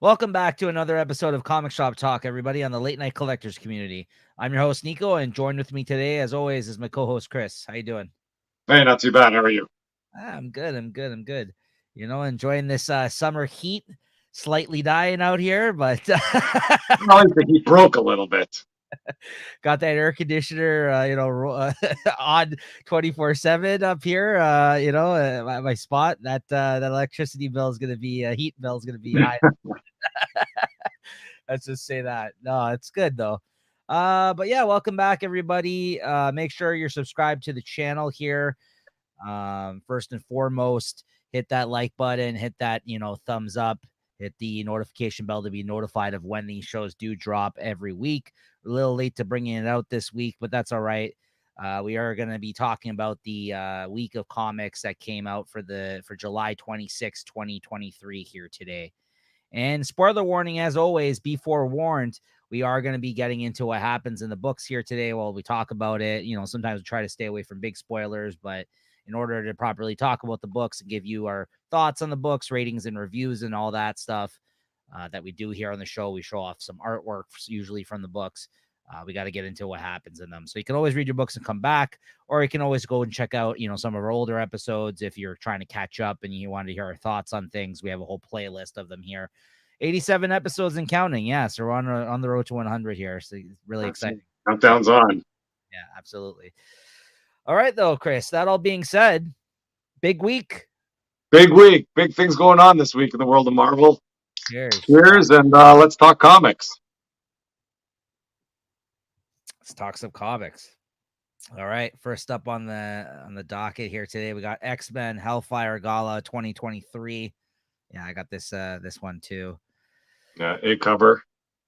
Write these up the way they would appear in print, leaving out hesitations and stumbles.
Welcome back to another episode of Comic Shop Talk, everybody, on the Late Night Collectors community. I'm your host, Nico, and joined with me today, as always, is my co-host, Chris. How you doing? Hey, not too bad. How are you? I'm good. You know, enjoying this summer heat, slightly dying out here, but Well, I think he broke a little bit. got that air conditioner, on 24/7 up here. My spot. That electricity bill is going to be heat bill is going to be high. Let's just say that. No, it's good though. But yeah, welcome back, everybody. Make sure you're subscribed to the channel here. First and foremost, hit that like button, hit that, thumbs up, hit the notification bell to be notified of when these shows do drop every week. We're a little late to bringing it out this week, but that's all right. We are going to be talking about the week of comics that came out for July 26, 2023 here today. And spoiler warning, as always, be forewarned, we are going to be getting into what happens in the books here today while we talk about it. Sometimes we try to stay away from big spoilers, but in order to properly talk about the books and give you our thoughts on the books, ratings and reviews and all that stuff that we do here on the show, we show off some artwork, usually from the books. We got to get into what happens in them. So you can always read your books and come back, or you can always go and check out, some of our older episodes. If you're trying to catch up and you want to hear our thoughts on things, we have a whole playlist of them here. 87 episodes and counting. Yeah. So we're on the road to 100 here. So it's really exciting. Countdown's on. Yeah, absolutely. All right, though, Chris, that all being said, big week. Big week. Big things going on this week in the world of Marvel. Cheers. And let's talk comics. Let's talk some comics. All right, first up on the docket here today, we got X-Men Hellfire Gala 2023. Yeah, I got this one too. Yeah, a cover.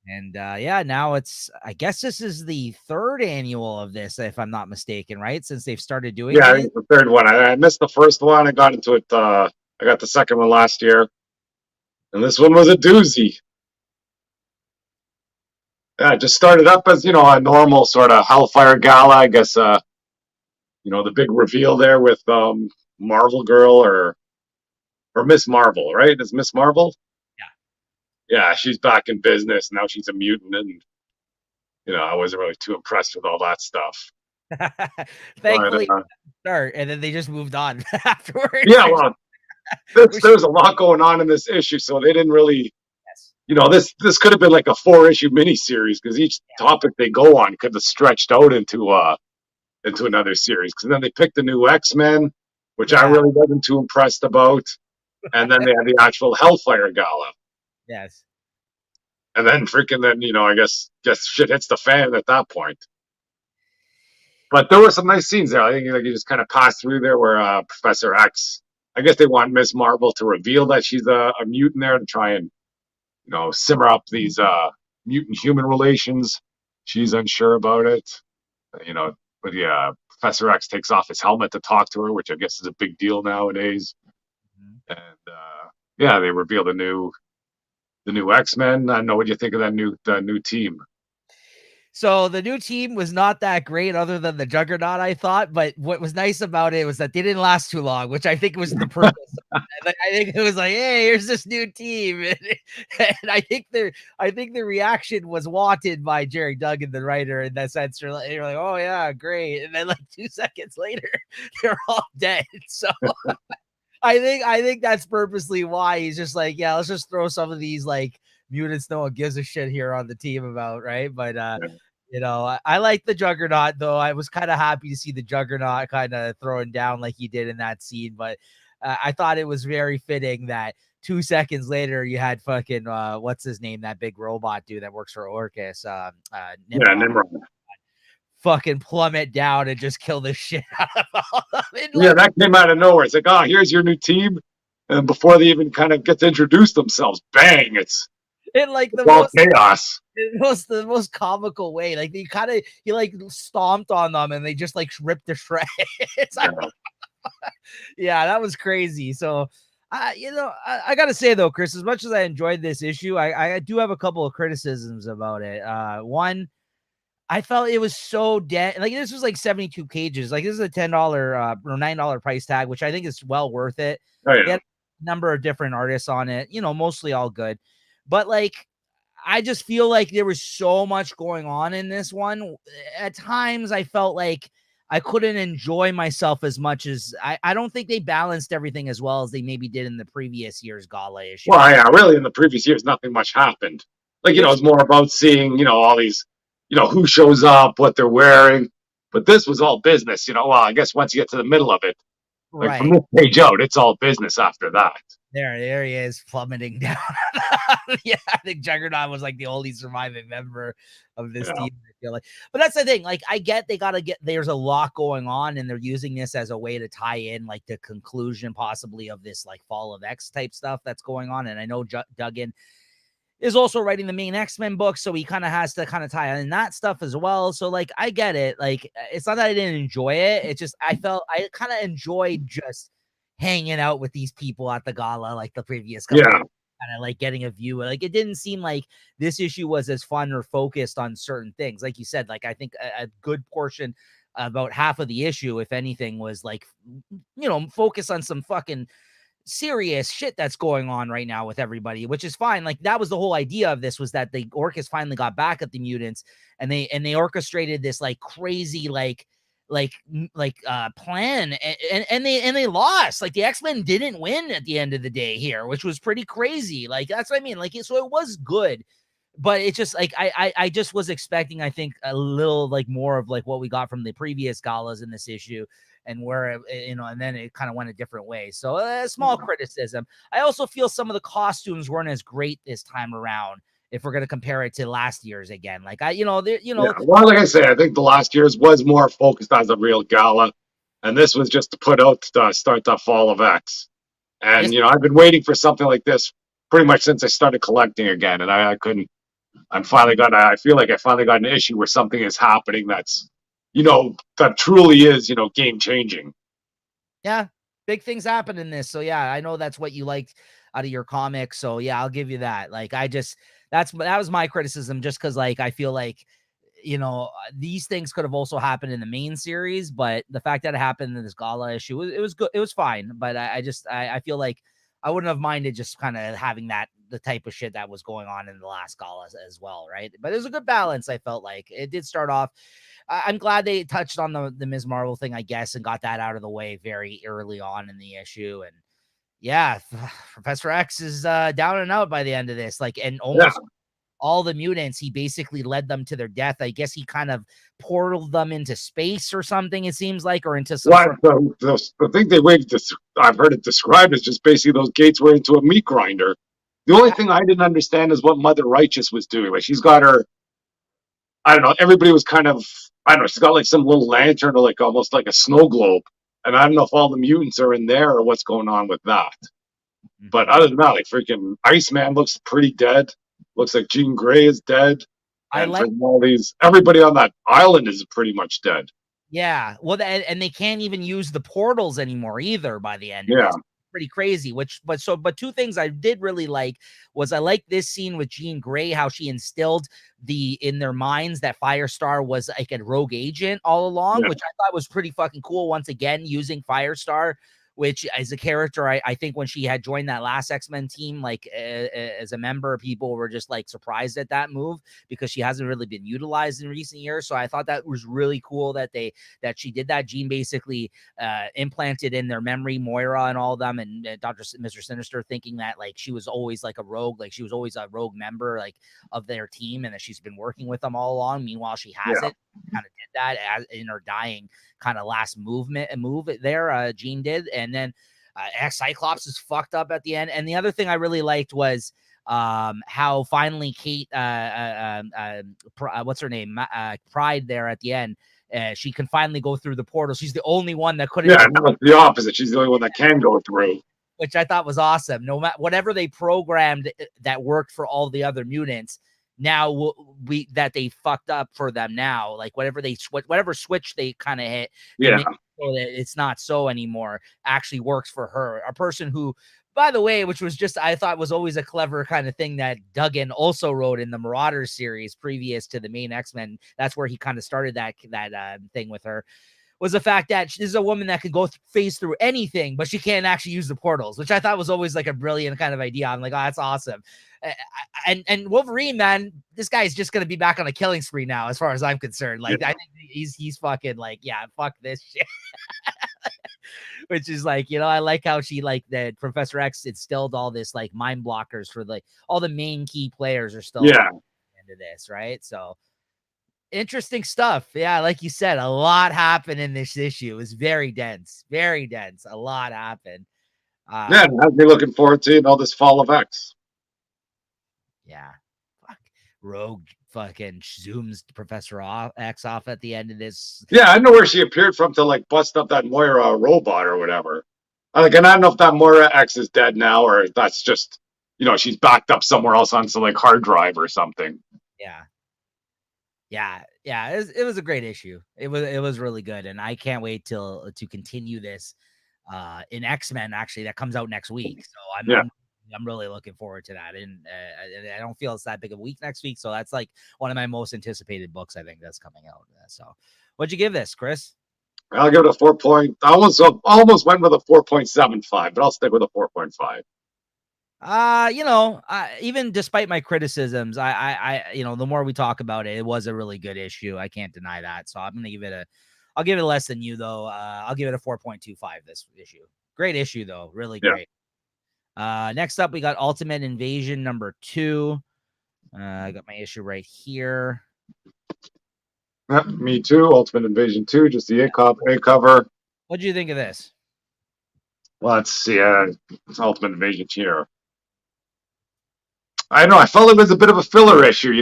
And now I guess this is the third annual of this, if I'm not mistaken, right? Since they've started doing I it. think the third one. I missed the first one. I got into it. I got the second one last year, and this one was a doozy. Yeah, it just started up as a normal sort of Hellfire Gala. I guess the big reveal there with Marvel Girl or Miss Marvel, right? Is Miss Marvel? Yeah, she's back in business now. She's a mutant, and I wasn't really too impressed with all that stuff. Thankfully, start, and then they just moved on afterwards. Yeah, well, there's a lot going on in this issue, so they didn't really. This could have been like a 4-issue miniseries because each topic they go on could have stretched out into another series. Because then they picked the new X-Men, which I really wasn't too impressed about, and then they had the actual Hellfire Gala. Yes. And then I guess shit hits the fan at that point. But there were some nice scenes there. I think you just kind of passed through there where Professor X, I guess they want Miss Marvel to reveal that she's a mutant there to try and, simmer up these mutant-human relations. She's unsure about it. But yeah, Professor X takes off his helmet to talk to her, which I guess is a big deal nowadays. Mm-hmm. And they reveal the new X-Men. I don't know what you think of the new team. So the new team was not that great other than the Juggernaut, I thought. But what was nice about it was that they didn't last too long, which I think was the purpose. I think it was like, hey, here's this new team. And I think the reaction was wanted by Jerry Duggan, the writer, in that sense. You're like, oh, yeah, great. And then like 2 seconds later, they're all dead. So I think that's purposely why he's just like, yeah, let's just throw some of these like mutants no one gives a shit here on the team about, right? But I like the Juggernaut, though. I was kind of happy to see the Juggernaut kind of throwing down like he did in that scene, but I thought it was very fitting that 2 seconds later you had fucking what's his name, that big robot dude that works for Orcus, Nimrod. Fucking plummet down and just kill the shit out of all of them. That came out of nowhere. It's like, oh, here's your new team, and before they even kind of get to introduce themselves, bang! It's like the most chaos. The most comical way. Like he like stomped on them and they just like ripped to shreds. Yeah, that was crazy. So I gotta say though, Chris, as much as I enjoyed this issue, I do have a couple of criticisms about it. One, I felt it was so dead. Like this was like 72 pages. Like this is a $10 or $9 price tag, which I think is well worth it. Oh, yeah. They had a number of different artists on it, mostly all good. But like, I just feel like there was so much going on in this one. At times, I felt like I couldn't enjoy myself as much as I don't think they balanced everything as well as they maybe did in the previous year's gala issue. Well, yeah, really, in the previous years, nothing much happened. Like, Which it's more about seeing, all these, who shows up, what they're wearing. But this was all business, Well, I guess once you get to the middle of it, like from right. this page out, it's all business after that. There he is plummeting down. Yeah, I think Juggernaut was like the only surviving member of this Yeah. team. I feel like, but that's the thing. Like, I get they gotta get. There's a lot going on, and they're using this as a way to tie in like the conclusion, possibly of this like Fall of X type stuff that's going on. And I know Duggan is also writing the main X-Men book, so he kind of has to kind of tie in that stuff as well. So like, I get it. Like, it's not that I didn't enjoy it. It's just I felt I kind of enjoyed just hanging out with these people at the gala like the previous couple Yeah. years. Kind of like getting a view. Like, it didn't seem like this issue was as fun or focused on certain things. Like you said, like I think a good portion, about half of the issue, if anything, was like, focus on some fucking serious shit that's going on right now with everybody, which is fine. Like, that was the whole idea of this, was that the Orcus finally got back at the mutants, and they orchestrated this like crazy plan, and they lost. Like, the X-Men didn't win at the end of the day here, which was pretty crazy. Like, that's what I mean. Like, so it was good, but it just like I just was expecting, I think, a little like more of like what we got from the previous galas in this issue, and where and then it kind of went a different way. So a small criticism. I also feel some of the costumes weren't as great this time around, if we're going to compare it to last year's again. Like, Yeah. Well, like I say, I think the last year's was more focused as a real gala, and this was just to put out to start the Fall of X. And this I've been waiting for something like this pretty much since I started collecting again, and I couldn't. I feel like I finally got an issue where something is happening that's, that truly is, game changing. Yeah, big things happen in this. So yeah, I know that's what you liked out of your comic. So yeah, I'll give you that. Like, that was my criticism, just because like I feel like, these things could have also happened in the main series, but the fact that it happened in this gala issue, it was good. It was fine, but I feel like I wouldn't have minded just kind of having the type of shit that was going on in the last gala as well, right? But it was a good balance. I felt like it did start off. I'm glad they touched on the Ms. Marvel thing, I guess, and got that out of the way very early on in the issue. And yeah, Professor X is down and out by the end of this. Like, and Yeah. almost all the mutants, he basically led them to their death. I guess he kind of portaled them into space or something, it seems like, or into some What sort of. the thing I've heard it described as just basically those gates were into a meat grinder. The only thing I didn't understand is what Mother Righteous was doing. Like, she's got her, I don't know. Everybody was kind of, I don't know. She's got like some little lantern or like almost like a snow globe, and I don't know if all the mutants are in there or what's going on with that. But other than that, like freaking Iceman looks pretty dead. Looks like Jean Grey is dead, I and like. for all these, everybody on that island is pretty much dead. Yeah, well, and they can't even use the portals anymore either by the end of Yeah, this. Pretty crazy. But two things I did really like was, I like this scene with Jean Grey, how she instilled in their minds that Firestar was like a rogue agent all along, yeah, which I thought was pretty fucking cool. Once again, using Firestar, which as a character, I think when she had joined that last X-Men team, like as a member, people were just like surprised at that move, because she hasn't really been utilized in recent years. So I thought that was really cool that she did that. Jean basically implanted in their memory Moira and all of them, and Mr. Sinister, thinking that like she was always like a rogue, like she was always a rogue member like of their team, and that she's been working with them all along. Meanwhile, she yeah, hasn't. Kind of did that as in her dying kind of last move there. Jean did, and then Cyclops is fucked up at the end. And the other thing I really liked was how finally Kate, what's her name, Pride, there at the end. She can finally go through the portal. She's the only one that couldn't. yeah. No, it's the opposite. She's the only one that can go through. Which I thought was awesome. No matter whatever they programmed that worked for all the other mutants, now that they fucked up for them now, like whatever switch they kind of hit, Yeah, so that it's not so anymore, actually works for her. A person who, by the way, which was just, I thought was always a clever kind of thing that Duggan also wrote in the Marauders series previous to the main X-Men. That's where he kind of started that thing with her. was the fact that this is a woman that could go phase through anything, but she can't actually use the portals, which I thought was always like a brilliant kind of idea. I'm like, oh, that's awesome. And Wolverine, man, this guy is just gonna be back on a killing spree now, as far as I'm concerned. Like, I think he's fucking like, yeah, fuck this shit. Which is like, I like how she like that Professor X instilled all this like mind blockers for like all the main key players are still into this, right? So interesting stuff. Yeah, like you said, a lot happened in this issue. It was very dense, very dense. A lot happened. Yeah, and I'd be looking forward to all this Fall of X. Yeah. Fuck. Rogue fucking zooms Professor X off at the end of this. Yeah, I know where she appeared from to like bust up that Moira robot or whatever. Like, and I don't know if that Moira X is dead now or if that's just, she's backed up somewhere else on some like hard drive or something. Yeah. It was a great issue. It was really good, and I can't wait to continue this in X-Men. Actually, that comes out next week, so I'm really looking forward to that. And I don't feel it's that big of a week next week, so that's like one of my most anticipated books. I think that's coming out. So, what'd you give this, Chris? I'll give it a 4 point. I almost went with a 4.75, but I'll stick with a 4.5. Even despite my criticisms, I the more we talk about it, it was a really good issue. I can't deny that. So I'm gonna give it I'll give it less than you though. I'll give it a 4.25 this issue. Great issue though, really great. Next up we got Ultimate Invasion number 2. I got my issue right here. Me too. Ultimate Invasion 2, just the A cover. What do you think of this? Let's see. It's Ultimate Invasion here. I know. I felt it was a bit of a filler issue.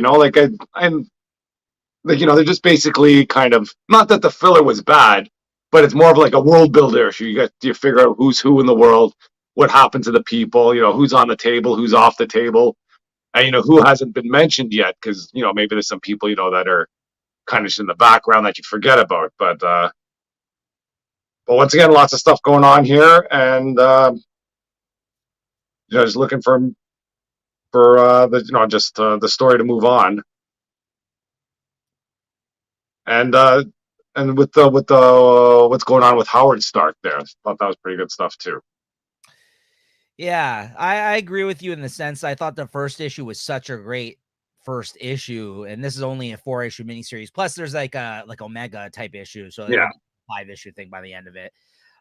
They're just basically kind of, not that the filler was bad, but it's more of like a world builder issue. You figure out who's who in the world, what happened to the people, who's on the table, who's off the table, and who hasn't been mentioned yet, because maybe there's some people that are kind of just in the background that you forget about. But once again, lots of stuff going on here, and just looking for the story to move on. And with the what's going on with Howard Stark there, I thought that was pretty good stuff too. Yeah, I agree with you in the sense I thought the first issue was such a great first issue, and this is only a 4-issue miniseries. Plus, there's like Omega type issue, so yeah, 5-issue thing by the end of it.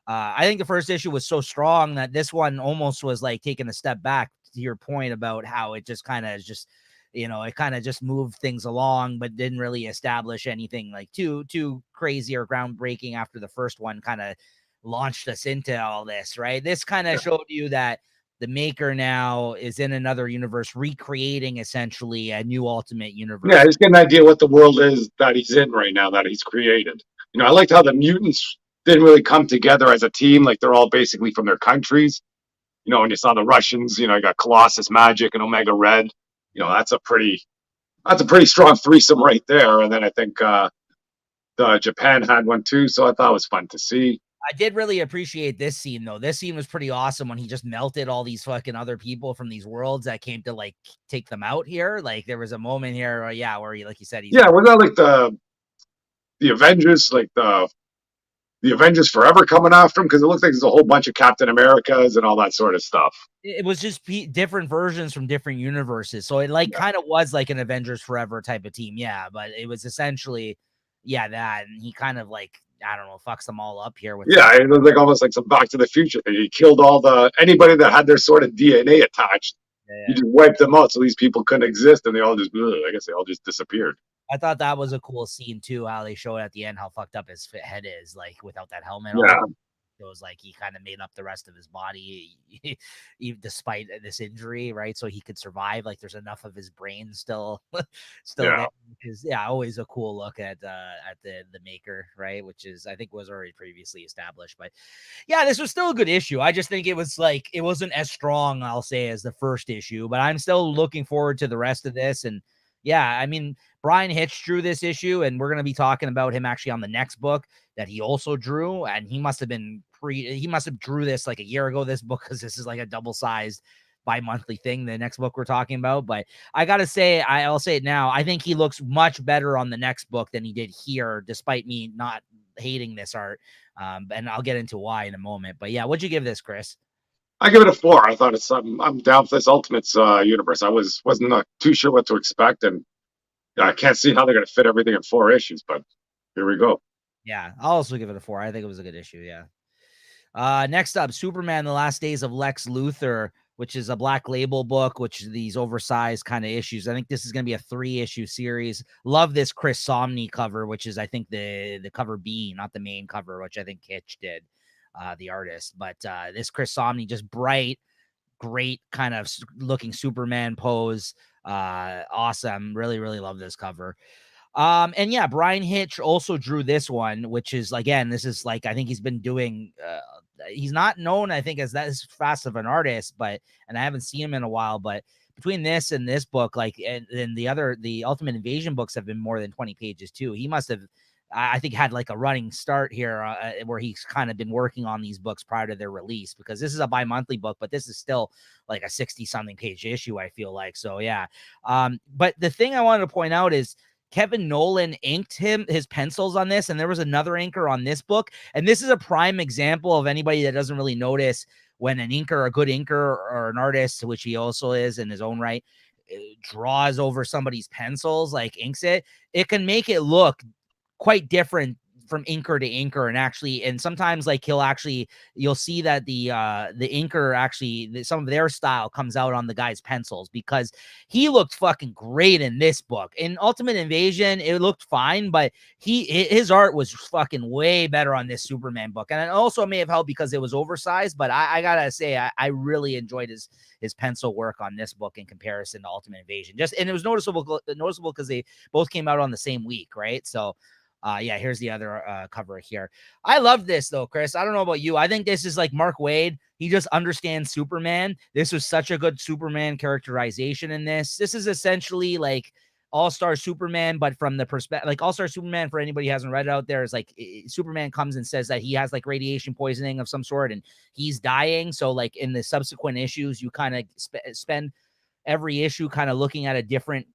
I think the first issue was so strong that this one almost was like taking a step back. To your point about how it just kind of it kind of just moved things along, but didn't really establish anything like too crazy or groundbreaking after the first one kind of launched us into all this, right? This kind of showed you that the Maker now is in another universe, recreating essentially a new Ultimate Universe. Yeah, just get an idea what the world is that he's in right now, that he's created. I liked how the mutants didn't really come together as a team. Like, they're all basically from their countries. When you saw the Russians, you got Colossus Magic and Omega Red. That's a pretty strong threesome right there. And then I think the Japan had one too, so I thought it was fun to see. I did really appreciate this scene though. This scene was pretty awesome when he just melted all these fucking other people from these worlds that came to like take them out here. Like, there was a moment here, where he, like you said, was that like the Avengers, like the Avengers Forever coming after him? Because it looks like there's a whole bunch of Captain Americas and all that sort of stuff. It was just different versions from different universes. So it kind of was like an Avengers Forever type of team. Yeah. But it was essentially, that. And he kind of like, I don't know, fucks them all up here with it was like almost like some Back to the Future thing. He killed anybody that had their sort of DNA attached. Yeah. He just wiped them out so these people couldn't exist, and they all just disappeared. I thought that was a cool scene too, how they showed at the end how fucked up his head is, like without that helmet on. It was like he kind of made up the rest of his body despite this injury, right? So he could survive. Like, there's enough of his brain still there. Because always a cool look at the Maker, right? Which is, I think, was already previously established. But yeah, this was still a good issue. I just think it was like, it wasn't as strong, I'll say, as the first issue, but I'm still looking forward to the rest of this. And yeah, I mean, Brian Hitch drew this issue, and we're going to be talking about him actually on the next book that he also drew. And he must have drew this like a year ago, this book, because this is like a double-sized bi-monthly thing, the next book we're talking about. But I got to say, I'll say it now, I think he looks much better on the next book than he did here, despite me not hating this art. And I'll get into why in a moment. But yeah, what'd you give this, Chris? I give it a 4. I thought I'm down for this Ultimates universe. I wasn't not too sure what to expect, and I can't see how they're going to fit everything in 4 issues. But here we go. Yeah, I'll also give it a 4. I think it was a good issue. Yeah. Next up, Superman: The Last Days of Lex Luthor, which is a Black Label book, which is these oversized kind of issues. I think this is going to be a 3-issue series. Love this Chris Somney cover, which is I think the cover B, not the main cover, which I think Kitsch did, the artist. But this Chris Somney, just bright, great kind of looking Superman pose. Awesome. Really, really love this cover. And yeah, Brian Hitch also drew this one, which is, again, this is like, I think he's been doing, he's not known, I think, as that as fast of an artist, but, and I haven't seen him in a while, but between this and this book, like, and the Ultimate Invasion books have been more than 20 pages too. He must have, I think, had like a running start here where he's kind of been working on these books prior to their release, because this is a bi-monthly book, but this is still like a 60 something page issue, I feel like. So yeah. But the thing I wanted to point out is, Kevin Nolan inked his pencils on this, and there was another inker on this book. And this is a prime example of anybody that doesn't really notice when an inker, a good inker or an artist, which he also is in his own right, draws over somebody's pencils, like inks it, it can make it look quite different from inker to inker. And actually, and sometimes like you'll see that the inker actually, some of their style comes out on the guy's pencils, because he looked fucking great in this book. In Ultimate Invasion, it looked fine, but his art was fucking way better on this Superman book. And it also may have helped because it was oversized, but I gotta say, I really enjoyed his pencil work on this book in comparison to Ultimate Invasion. And it was noticeable because they both came out on the same week, right? So yeah, here's the other cover here. I love this though, Chris. I don't know about you. I think this is like Mark Waid. He just understands Superman. This was such a good Superman characterization in this. This is essentially like All-Star Superman, but from the perspective, like All-Star Superman, for anybody who hasn't read it out there, is like Superman comes and says that he has like radiation poisoning of some sort and he's dying. So like in the subsequent issues, you kind of spend every issue kind of looking at a different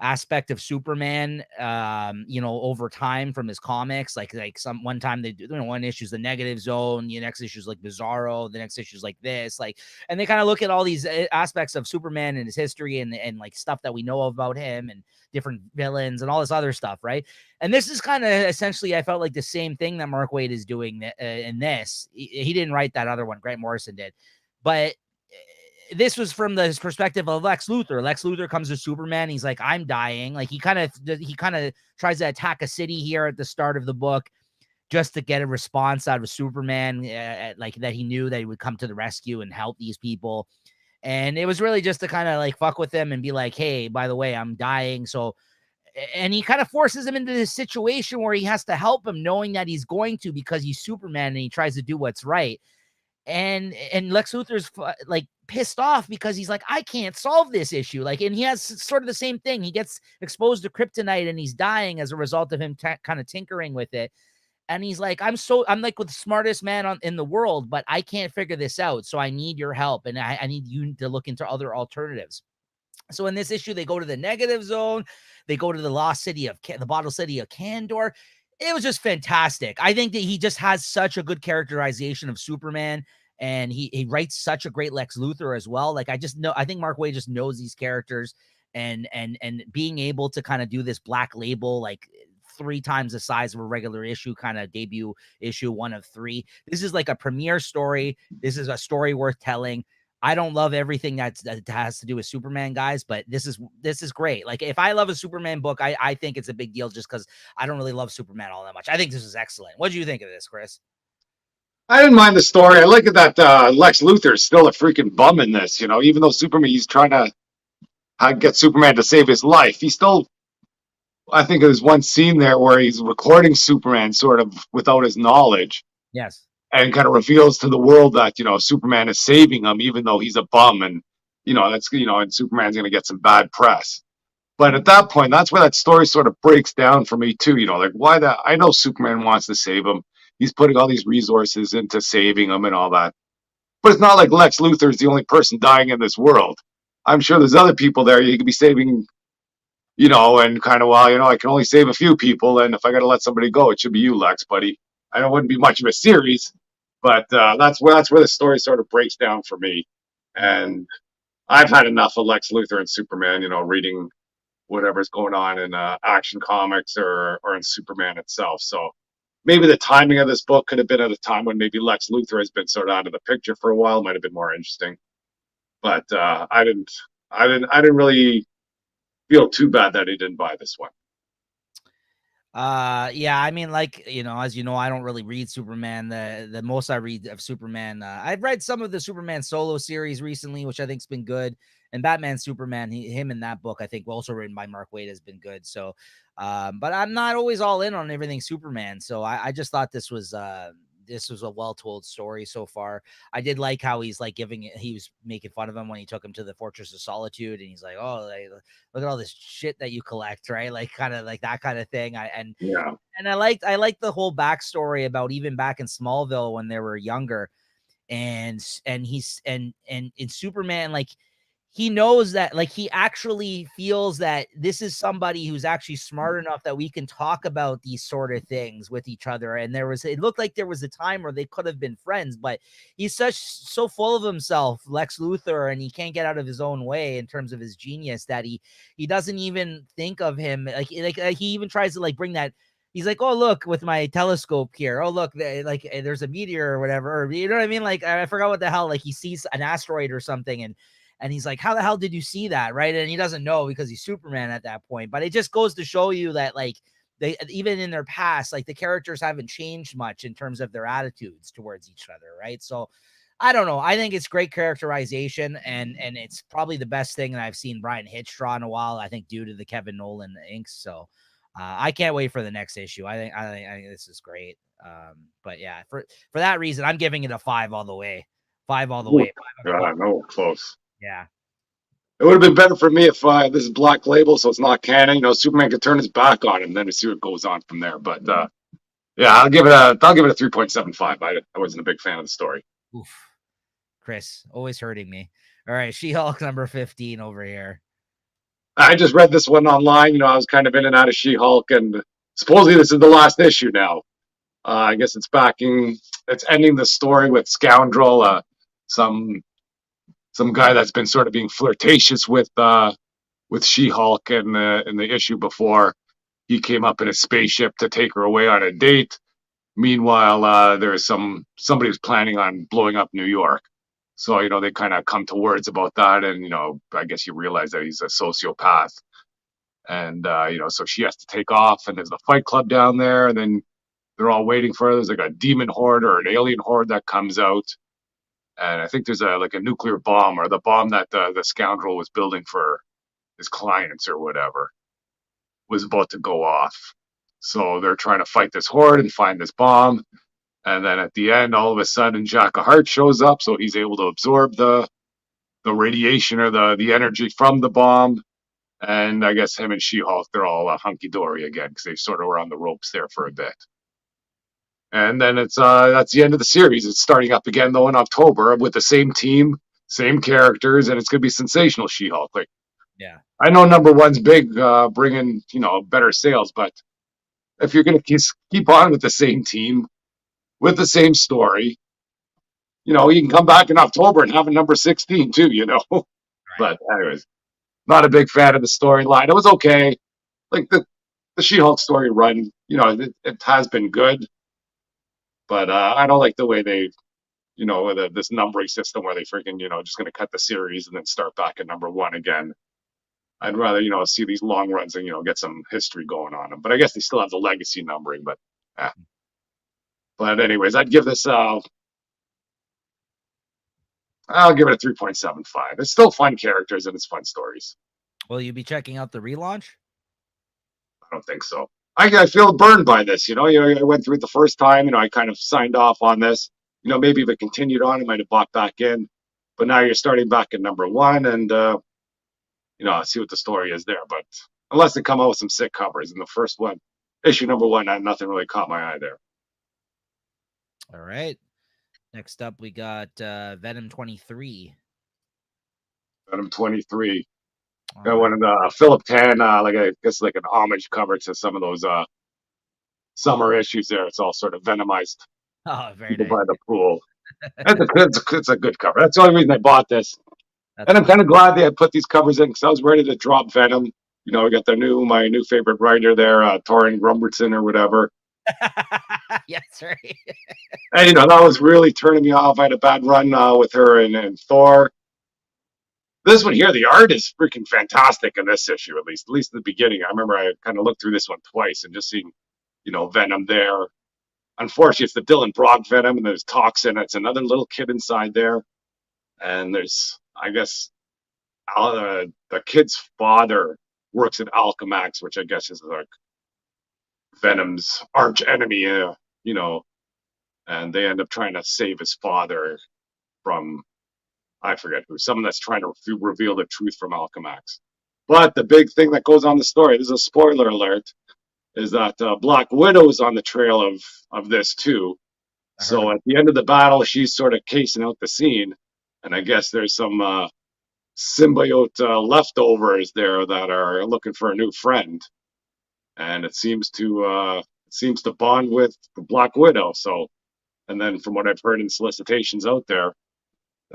aspect of Superman, over time from his comics. Like one time they do, one issue is the Negative Zone, the next issue is like Bizarro, the next issue is like this, like, and they kind of look at all these aspects of Superman and his history and like stuff that we know about him and different villains and all this other stuff, right? And this is kind of essentially, I felt like the same thing that Mark Waid is doing in this. He didn't write that other one, Grant Morrison did, but this was from the perspective of Lex Luthor. Lex Luthor comes to Superman. He's like, I'm dying. Like he kind of tries to attack a city here at the start of the book just to get a response out of Superman, like that he knew that he would come to the rescue and help these people. And it was really just to kind of like fuck with him and be like, hey, by the way, I'm dying. So, and he kind of forces him into this situation where he has to help him, knowing that he's going to, because he's Superman and he tries to do what's right. And Lex Luthor's like pissed off because he's like, I can't solve this issue. Like, and he has sort of the same thing. He gets exposed to kryptonite and he's dying as a result of him kind of tinkering with it. And he's like, I'm like with the smartest man in the world, but I can't figure this out. So I need your help. And I need you to look into other alternatives. So in this issue, they go to the Negative Zone. They go to the lost city of the bottle city of Kandor. It was just fantastic. I think that he just has such a good characterization of Superman, and he writes such a great Lex Luthor as well. Like I think Mark Waid just knows these characters, and being able to kind of do this Black Label, like 3 times the size of a regular issue, kind of debut issue, 1 of 3. This is like a premiere story. This is a story worth telling. I don't love everything that has to do with Superman, guys, but this is great. Like if I love a Superman book, I think it's a big deal just because I don't really love Superman all that much. I think this is excellent. What do you think of this, Chris? I didn't mind the story. I like it that Lex Luthor is still a freaking bum in this. Even though Superman, he's trying to get Superman to save his life. He still, I think there's one scene there where he's recording Superman sort of without his knowledge. Yes. And kind of reveals to the world that, Superman is saving him, even though he's a bum. And, and Superman's going to get some bad press. But at that point, that's where that story sort of breaks down for me too. Like why that? I know Superman wants to save him. He's putting all these resources into saving him and all that. But it's not like Lex Luthor is the only person dying in this world. I'm sure there's other people there he could be saving, and kind of, well, I can only save a few people, and if I got to let somebody go, it should be you, Lex, buddy. I know it wouldn't be much of a series, but that's where the story sort of breaks down for me. And I've had enough of Lex Luthor and Superman, reading whatever's going on in Action Comics or in Superman itself. So maybe the timing of this book could have been at a time when maybe Lex Luthor has been sort of out of the picture for a while. Might have been more interesting, but I didn't really feel too bad that he didn't buy this one. Yeah, I mean, like, as you know, I don't really read Superman. The most I read of Superman, I've read some of the Superman solo series recently, which I think's been good. And Batman Superman, him in that book, I think also written by Mark Waid, has been good. So but I'm not always all in on everything Superman. So I just thought this was a well-told story so far. I did like how he's like he was making fun of him when he took him to the Fortress of Solitude, and he's like, "Oh, like, look at all this shit that you collect," right? Like kind of like that kind of thing. Yeah, And I liked the whole backstory about even back in Smallville when they were younger, and he's and in Superman, like he knows that, like he actually feels that this is somebody who's actually smart enough that we can talk about these sort of things with each other. And it looked like there was a time where they could have been friends, but he's so full of himself, Lex Luthor, and he can't get out of his own way in terms of his genius that he doesn't even think of him like he even tries to like bring that. He's like, oh, look, with my telescope here. Oh, look, there's a meteor or whatever. Or, you know what I mean? Like, I forgot what the hell. Like, he sees an asteroid or something, and he's like, how the hell did you see that? Right. And he doesn't know because he's Superman at that point. But it just goes to show you that, like, they, even in their past, like the characters haven't changed much in terms of their attitudes towards each other. Right. So I don't know. I think it's great characterization, and it's probably the best thing that I've seen Brian Hitch draw in a while, I think, due to the Kevin Nolan inks. So I can't wait for the next issue. I think this is great. But yeah, for that reason, I'm giving it a 5 all the way. 5 all the way. 5 out of 5. no, close. Yeah. It would have been better for me if this is Black Label, so it's not canon. Superman could turn his back on him, then to see what goes on from there. But yeah, I'll give it a 3.75. I wasn't a big fan of the story. Oof. Chris, always hurting me. All right, She-Hulk number 15 over here. I just read this one online. I was kind of in and out of She-Hulk, and supposedly this is the last issue now. I guess it's ending the story with Scoundrel, some guy that's been sort of being flirtatious with She-Hulk in the issue before. He came up in a spaceship to take her away on a date. Meanwhile, there's somebody who's planning on blowing up New York. So they kind of come to words about that, and I guess you realize that he's a sociopath, and so she has to take off, and there's a fight club down there, and then they're all waiting for her. There's like a demon horde or an alien horde that comes out, and I think there's a nuclear bomb or the bomb that the scoundrel was building for his clients or whatever was about to go off. So they're trying to fight this horde and find this bomb. And then at the end, all of a sudden, Jack of Hearts shows up, so he's able to absorb the radiation or the energy from the bomb. And I guess him and She-Hulk, they're all hunky dory again because they sort of were on the ropes there for a bit. And then that's the end of the series. It's starting up again though in October with the same team, same characters, and it's gonna be sensational She-Hulk. Like, Yeah. I know number one's big, bringing better sales, but if you're gonna keep on with the same team with the same story, you can come back in October and have a number 16 too. Right. But anyways, not a big fan of the storyline. It was okay. Like the She-Hulk story run, it has been good, but I don't like the way they this numbering system where they freaking, just going to cut the series and then start back at number one again. I'd rather, see these long runs and, get some history going on them. But I guess they still have the legacy numbering, but yeah. But anyways, I'll give it a 3.75. It's still fun characters and it's fun stories. Will you be checking out the relaunch? I don't think so. I feel burned by this. I went through it the first time. I kind of signed off on this. Maybe if it continued on, I might have bought back in. But now you're starting back at number one, and see what the story is there. But unless they come out with some sick covers, in the first one, issue number one, nothing really caught my eye there. All right. Next up, we got Venom 23. Venom 23. Oh, Got one of the Philip Tan, like I guess like an homage cover to some of those summer issues there. It's all sort of venomized oh, very people nice. by the pool. It's a good cover. That's the only reason I bought this. That's And I'm fun. kind of glad they had put these covers in because I was ready to drop Venom. You know, we got my new favorite writer there, Torin Grumbertson or whatever. Yes, right. And, you know, that was really turning me off. I had a bad run with her and Thor. This one here, the art is freaking fantastic in this issue, at least in the beginning. I remember I kind of looked through this one twice and just seeing, you know, Venom there. Unfortunately, it's the Dylan Brock Venom, and there's Toxin. It's another little kid inside there. And there's, I guess, the kid's father works at Alchemax, which I guess is like Venom's arch enemy, you know, and they end up trying to save his father from, I forget who, someone that's trying to reveal the truth from Alchemax. But the big thing that goes on the story, this is a spoiler alert, is that Black Widow is on the trail of this too. I heard So of. at the end of the battle, she's sort of casing out the scene, and I guess there's some symbiote leftovers there that are looking for a new friend, and it seems to bond with the Black Widow. So, and then from what I've heard in solicitations out there,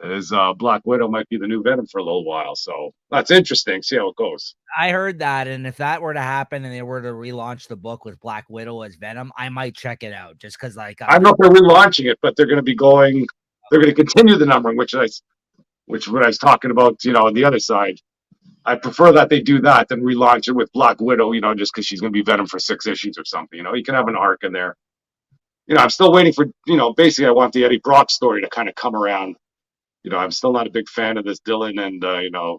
is Black Widow might be the new Venom for a little while. So that's interesting. See how it goes. I heard that, and if that were to happen and they were to relaunch the book with Black Widow as Venom, I might check it out just because, like, I I'm don't know if they're relaunching it, but they're going to be going. They're going to continue the numbering, which what I was talking about. You know, on the other side, I prefer that they do that than relaunch it with Black Widow. You know, just because she's going to be Venom for 6 issues or something. You know, you can have an arc in there. You know, I'm still waiting for. You know, basically, I want the Eddie Brock story to kind of come around. You know, I'm still not a big fan of this Dylan, and you know,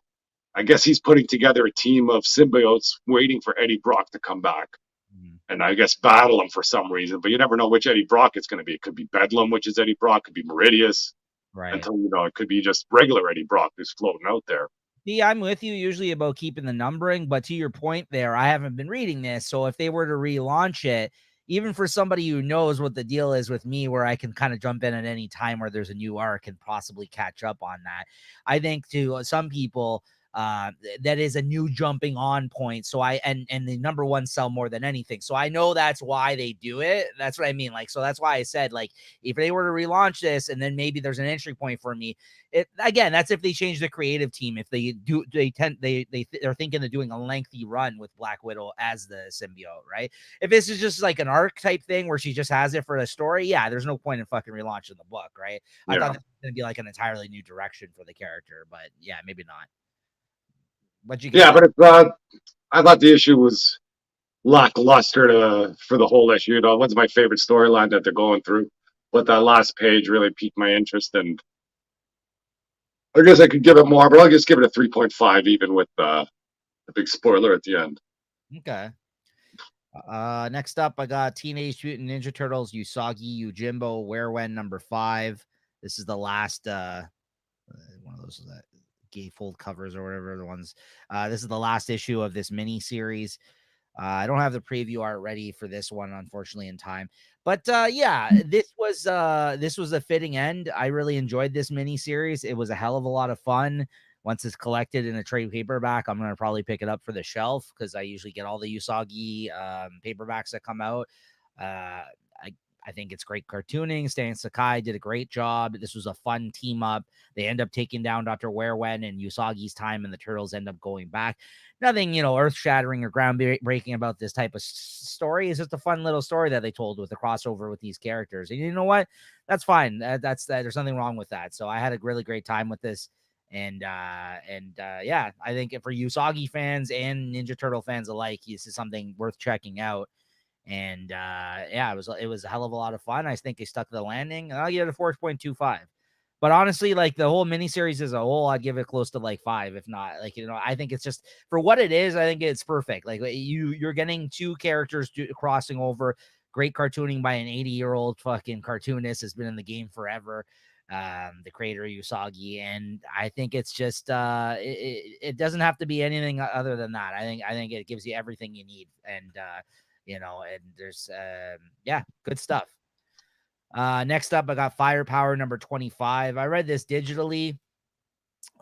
I guess he's putting together a team of symbiotes waiting for Eddie Brock to come back. Mhm. And I guess battle him for some reason, but you never know which Eddie Brock it's going to be. It could be Bedlam, which is Eddie Brock, it could be Meridius, Right. until, you know, it could be just regular Eddie Brock who's floating out there. See, I'm with you usually about keeping the numbering, but to your point there, I haven't been reading this. So if they were to relaunch it, even for somebody who knows what the deal is with me, where I can kind of jump in at any time where there's a new arc and possibly catch up on that, I think to some people, that is a new jumping on point. So and the number one sell more than anything. So I know that's why they do it. That's what I mean. Like, so that's why I said, like, if they were to relaunch this and then maybe there's an entry point for me, it again, that's if they change the creative team. If they do, they're thinking of doing a lengthy run with Black Widow as the symbiote, right? If this is just like an arc type thing where she just has it for the story, yeah, there's no point in fucking relaunching the book, right? I Yeah. thought this was gonna be like an entirely new direction for the character, but yeah, maybe not. What'd you get Yeah, out of but I thought the issue was lackluster for the whole issue. You know, what's my favorite storyline that they're going through? But that last page really piqued my interest, and I guess I could give it more, but I'll just give it a 3.5, even with the big spoiler at the end. it? Okay. Next up, I got Teenage Mutant Ninja Turtles, Usagi Yojimbo, When number 5. This is the last one of those gatefold covers or whatever the ones. This is the last issue of this mini series. I don't have the preview art ready for this one, unfortunately, in time. But yeah, this was a fitting end. I really enjoyed this mini series. It was a hell of a lot of fun. Once it's collected in a trade paperback, I'm gonna probably pick it up for the shelf because I usually get all the Usagi paperbacks that come out. I I think it's great cartooning. Stan Sakai did a great job. This was a fun team up. They end up taking down Dr. Werewen and Usagi's time, and the Turtles end up going back. Nothing, earth shattering or groundbreaking about this type of story. It's just a fun little story that they told with the crossover with these characters. And you know what? That's fine. That's that. There's nothing wrong with that. So I had a really great time with this. And yeah, I think for Usagi fans and Ninja Turtle fans alike, this is something worth checking out. And yeah, it was a hell of a lot of fun. I think they stuck the landing, and I'll give it a 4.25. But honestly, like the whole miniseries as a whole, I'd give it close to like 5, if not. Like, I think it's just for what it is. I think it's perfect. Like you're getting two characters crossing over. Great cartooning by an 80-year-old fucking cartoonist has been in the game forever. The creator Usagi, and I think it's just it doesn't have to be anything other than that. I think it gives you everything you need, and and there's yeah, good stuff. Next up, I got Firepower number 25. I read this digitally.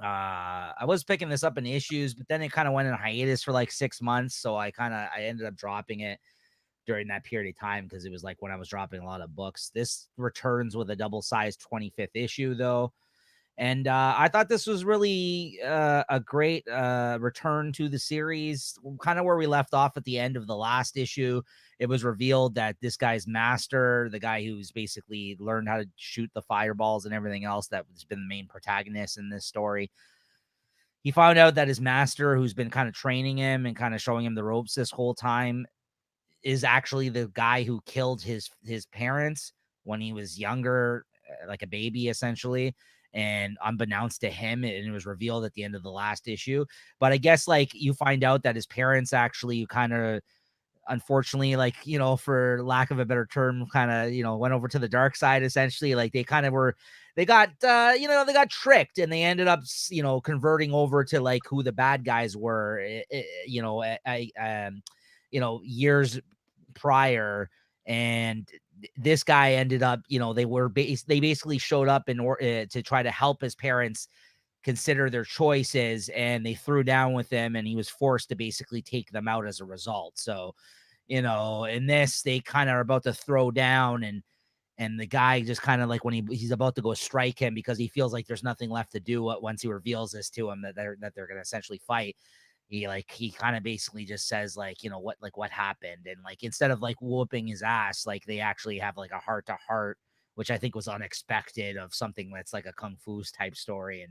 I was picking this up in issues, but then it kind of went in hiatus for like 6 months. So I ended up dropping it during that period of time because it was like when I was dropping a lot of books. This returns with a double sized 25th issue though. And I thought this was really a great return to the series, kind of where we left off at the end of the last issue. It was revealed that this guy's master, the guy who's basically learned how to shoot the fireballs and everything else that has been the main protagonist in this story, he found out that his master, who's been kind of training him and kind of showing him the ropes this whole time, is actually the guy who killed his parents when he was younger, like a baby, essentially. And unbeknownst to him, and it was revealed at the end of the last issue. But I guess like you find out that his parents actually kind of, unfortunately, like, you know, for lack of a better term, kind of, you know, went over to the dark side, essentially. Like they kind of were, they got you know, they got tricked, and they ended up, you know, converting over to like who the bad guys were, you know, you know, years prior. And this guy ended up, you know, they basically showed up in order to try to help his parents consider their choices, and they threw down with him, and he was forced to basically take them out as a result. So, you know, in this, they kind of are about to throw down, and the guy just kind of like when he's about to go strike him because he feels like there's nothing left to do once he reveals this to him, that they're going to essentially fight. He kind of basically just says like, you know, what happened, and like instead of like whooping his ass, like they actually have like a heart to heart, which I think was unexpected of something that's like a kung fu type story.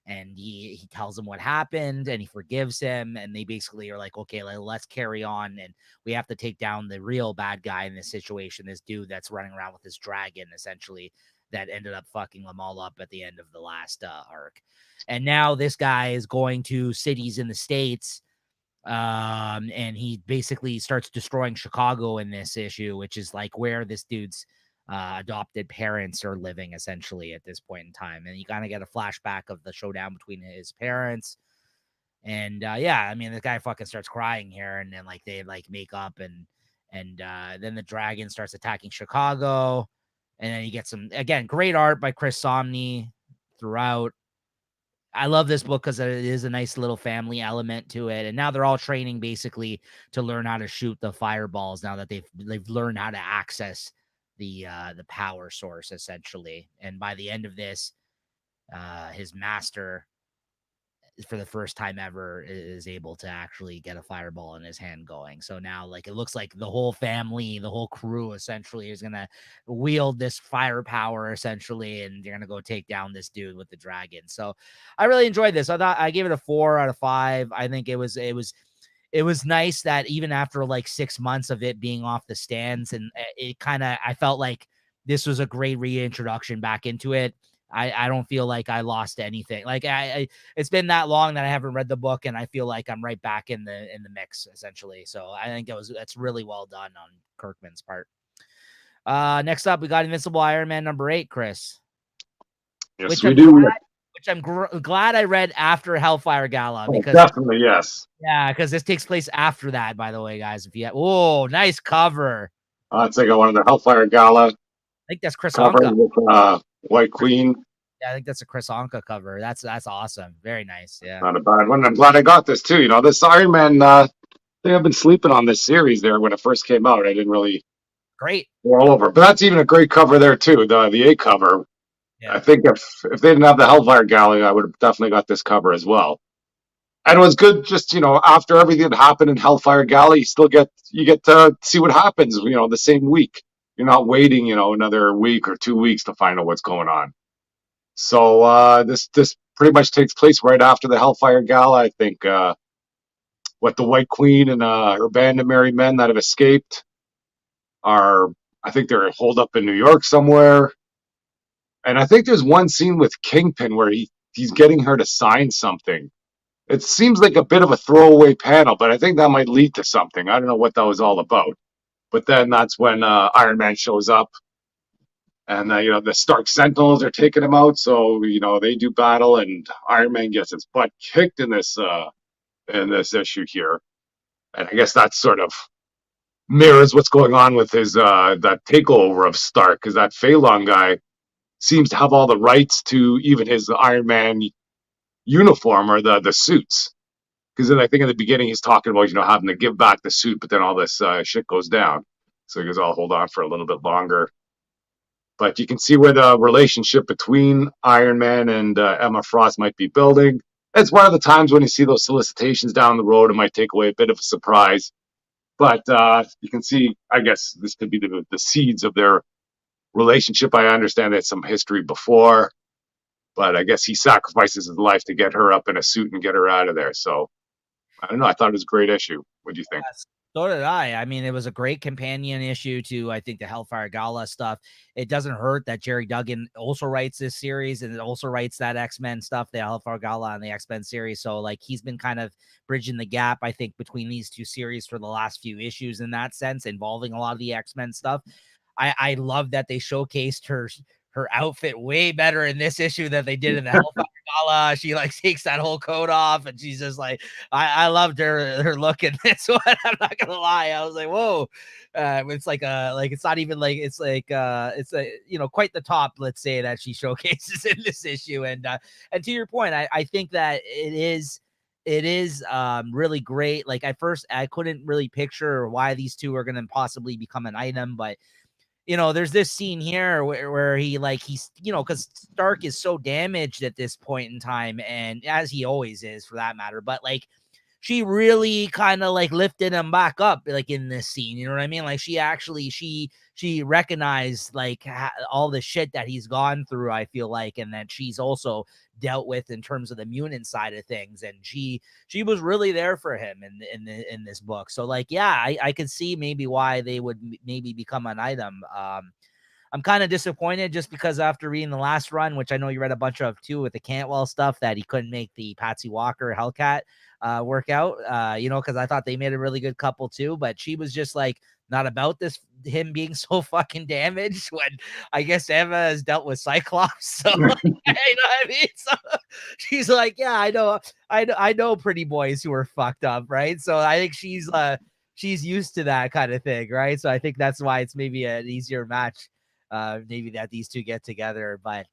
And he tells him what happened, and he forgives him, and they basically are like, okay, let's carry on, and we have to take down the real bad guy in this situation, this dude that's running around with this dragon, essentially, that ended up fucking them all up at the end of the last arc. And now this guy is going to cities in the States, and he basically starts destroying Chicago in this issue, which is like where this dude's adopted parents are living, essentially, at this point in time. And you kind of get a flashback of the showdown between his parents. And yeah, I mean, the guy fucking starts crying here, and then like they like make up, and then the dragon starts attacking Chicago. And then you get some, again, great art by Chris Somney throughout. I love this book because it is a nice little family element to it. And now they're all training basically to learn how to shoot the fireballs now that they've learned how to access the power source, essentially. And by the end of this, his master, for the first time ever, is able to actually get a fireball in his hand going. So now, like, it looks like the whole family, the whole crew, essentially, is gonna wield this firepower, essentially, and you're gonna go take down this dude with the dragon. So I really enjoyed this. I thought I gave it a 4 out of 5. I think it was nice that even after like 6 months of it being off the stands, and it kind of, I felt like this was a great reintroduction back into it. I don't feel like I lost anything. Like it's been that long that I haven't read the book, and I feel like I'm right back in the mix, essentially. So I think that's really well done on Kirkman's part. Next up, we got Invincible Iron Man #8, Chris. Yes, Which we I'm do. glad, which I'm glad I read after Hellfire Gala, Oh, because definitely, yes. yeah, because this takes place after that, by the way, guys. If you oh, nice cover. It's like one of the Hellfire Gala I think that's Chris covers Anka. with White Queen. Yeah, I think that's a Chris Anka cover. That's awesome. Very nice. Yeah. Not a bad one. I'm glad I got this too. You know, this Iron Man, I think I've been sleeping on this series there when it first came out. I didn't really Great. go all over. But that's even a great cover there too, the A cover. Yeah. I think if they didn't have the Hellfire Gala, I would have definitely got this cover as well. And it was good just, you know, after everything that happened in Hellfire Gala, you get to see what happens, you know, the same week. You're not waiting, you know, another week or 2 weeks to find out what's going on. So this pretty much takes place right after the Hellfire Gala. I think what the White Queen and her band of merry men that have escaped are, I think they're holed up in New York somewhere. And I think there's one scene with Kingpin where he's getting her to sign something. It seems like a bit of a throwaway panel, but I think that might lead to something. I don't know what that was all about. But then that's when Iron Man shows up, and you know, the Stark Sentinels are taking him out. So you know, they do battle, and Iron Man gets his butt kicked in this issue here. And I guess that sort of mirrors what's going on with his that takeover of Stark, because that Phelan guy seems to have all the rights to even his Iron Man uniform or the suits. Because then I think in the beginning he's talking about having to give back the suit, but then all this shit goes down. So he goes, "I'll hold on for a little bit longer." But you can see where the relationship between Iron Man and Emma Frost might be building. It's one of the times when you see those solicitations down the road, it might take away a bit of a surprise. But you can see, I guess this could be the seeds of their relationship. I understand there's some history before, but I guess he sacrifices his life to get her up in a suit and get her out of there. So I don't know. I thought it was a great issue. What do you think? Yes, so did I. I mean, it was a great companion issue to, I think, the Hellfire Gala stuff. It doesn't hurt that Jerry Duggan also writes this series and it also writes that X-Men stuff, the Hellfire Gala and the X-Men series. So, like, he's been kind of bridging the gap, I think, between these two series for the last few issues in that sense, involving a lot of the X-Men stuff. I love that they showcased her outfit way better in this issue than they did in the Hellfire Gala. She like takes that whole coat off and she's just like, I loved her look in this one. I'm not gonna lie. I was like, whoa. It's like it's not even like it's a quite the top, let's say, that she showcases in this issue. And to your point, I think that it is really great. Like at first I couldn't really picture why these two are gonna possibly become an item, but there's this scene here where he's, because Stark is so damaged at this point in time, and as he always is for that matter, but like she really kind of like lifted him back up, like in this scene, you know what I mean? Like she recognized like all the shit that he's gone through, I feel like, and that she's also dealt with in terms of the mutant side of things, and she was really there for him in this book. So like, yeah, I could see maybe why they would maybe become an item. I'm kind of disappointed just because after reading the last run, which I know you read a bunch of too with the Cantwell stuff, that he couldn't make the Patsy Walker Hellcat work out, because I thought they made a really good couple too, but she was just like not about him being so fucking damaged when I guess Emma has dealt with Cyclops. So like, you know what I mean? So she's like, yeah, I know pretty boys who are fucked up, right? So I think she's used to that kind of thing, right? So I think that's why it's maybe an easier match, maybe that these two get together. But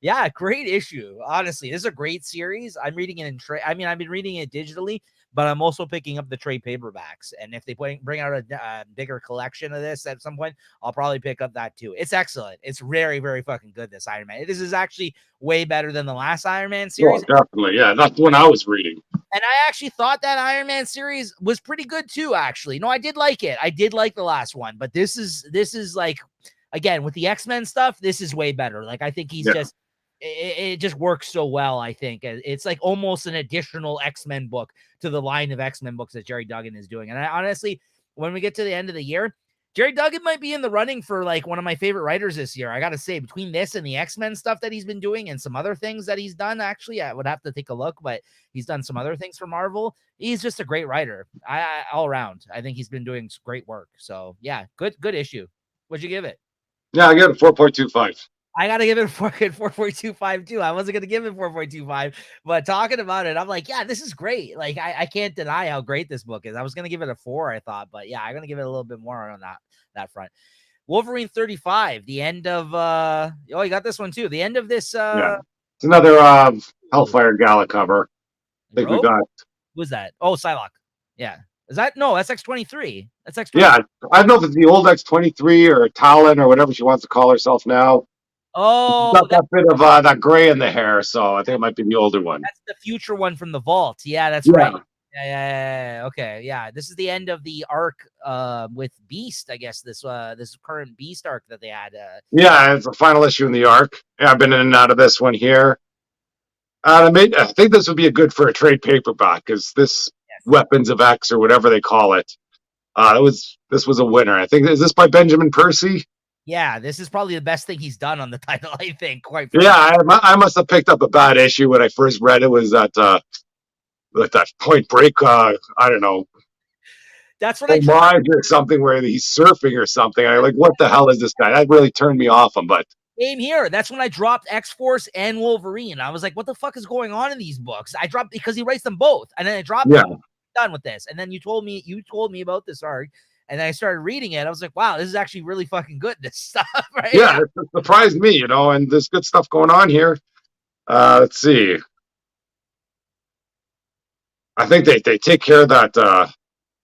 yeah, great issue. Honestly, this is a great series. I'm reading it in trade. I mean, I've been reading it digitally, but I'm also picking up the trade paperbacks. And if they bring out a bigger collection of this at some point, I'll probably pick up that too. It's excellent. It's very, very fucking good, this Iron Man. This is actually way better than the last Iron Man series. Oh, definitely. Yeah, that's the one I was reading. And I actually thought that Iron Man series was pretty good too, actually. No, I did like it. I did like the last one, but this is like, again, with the X-Men stuff, this is way better. Like, I think he's just, it just works so well. I think it's like almost an additional X-Men book to the line of X-Men books that Jerry Duggan is doing. And I honestly, when we get to the end of the year, Jerry Duggan might be in the running for like one of my favorite writers this year. I got to say, between this and the X-Men stuff that he's been doing and some other things that he's done, actually, I would have to take a look, but he's done some other things for Marvel. He's just a great writer. I all around. I think he's been doing great work. So yeah, good issue. What'd you give it? Yeah, I get a 4.25. I got to give it 4.25 too. I wasn't going to give it 4.25, but talking about it, I'm like, yeah, this is great. Like, I can't deny how great this book is. I was going to give it a 4, I thought, but yeah, I'm going to give it a little bit more on that front. Wolverine 35, the end of, you got this one too. The end of this, yeah. It's another Hellfire Gala cover. I think we got. Who's that? Oh, Psylocke. Yeah. Is that no? That's X-23. That's X-23. Yeah, I don't know if it's the old X-23 or Talon or whatever she wants to call herself now. Oh, got that bit of that gray in the hair, so I think it might be the older one. That's the future one from the vault. Yeah, that's right. Yeah. Okay. Yeah. This is the end of the arc with Beast, I guess. This current Beast arc that they had. Yeah, it's the final issue in the arc. Yeah, I've been in and out of this one here. I think this would be a good for a trade paperback because this Weapons of X or whatever they call it. This was a winner. I think, is this by Benjamin Percy? Yeah, this is probably the best thing he's done on the title, I think. Quite frankly. Yeah, I must have picked up a bad issue when I first read it. Was that that Point Break? I don't know. That's what I tried. Or something where he's surfing or something. I like, what the hell is this guy? That really turned me off him. But same here. That's when I dropped X-Force and Wolverine. I was like, what the fuck is going on in these books? I dropped because he writes them both, and then I dropped them. Done with this. And then you told me about this arc, and then I started reading it. I was like, wow, this is actually really fucking good, this stuff, right? Yeah, it surprised me, and there's good stuff going on here. Let's see. I think they take care of that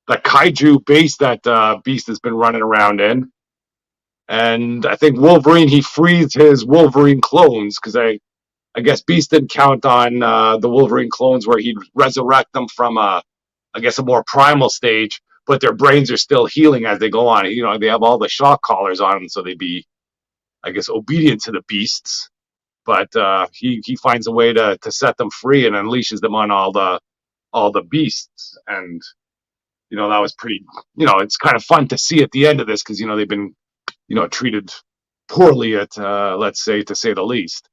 kaiju base that Beast has been running around in. And I think Wolverine, he frees his Wolverine clones because I guess Beast didn't count on the Wolverine clones where he'd resurrect them from I guess a more primal stage, but their brains are still healing as they go on. You know, they have all the shock collars on them, so they'd be, I guess, obedient to the beasts. But he finds a way to set them free and unleashes them on all the beasts. And you know that was pretty. You know, it's kind of fun to see at the end of this because you know they've been treated poorly at let's say to say the least.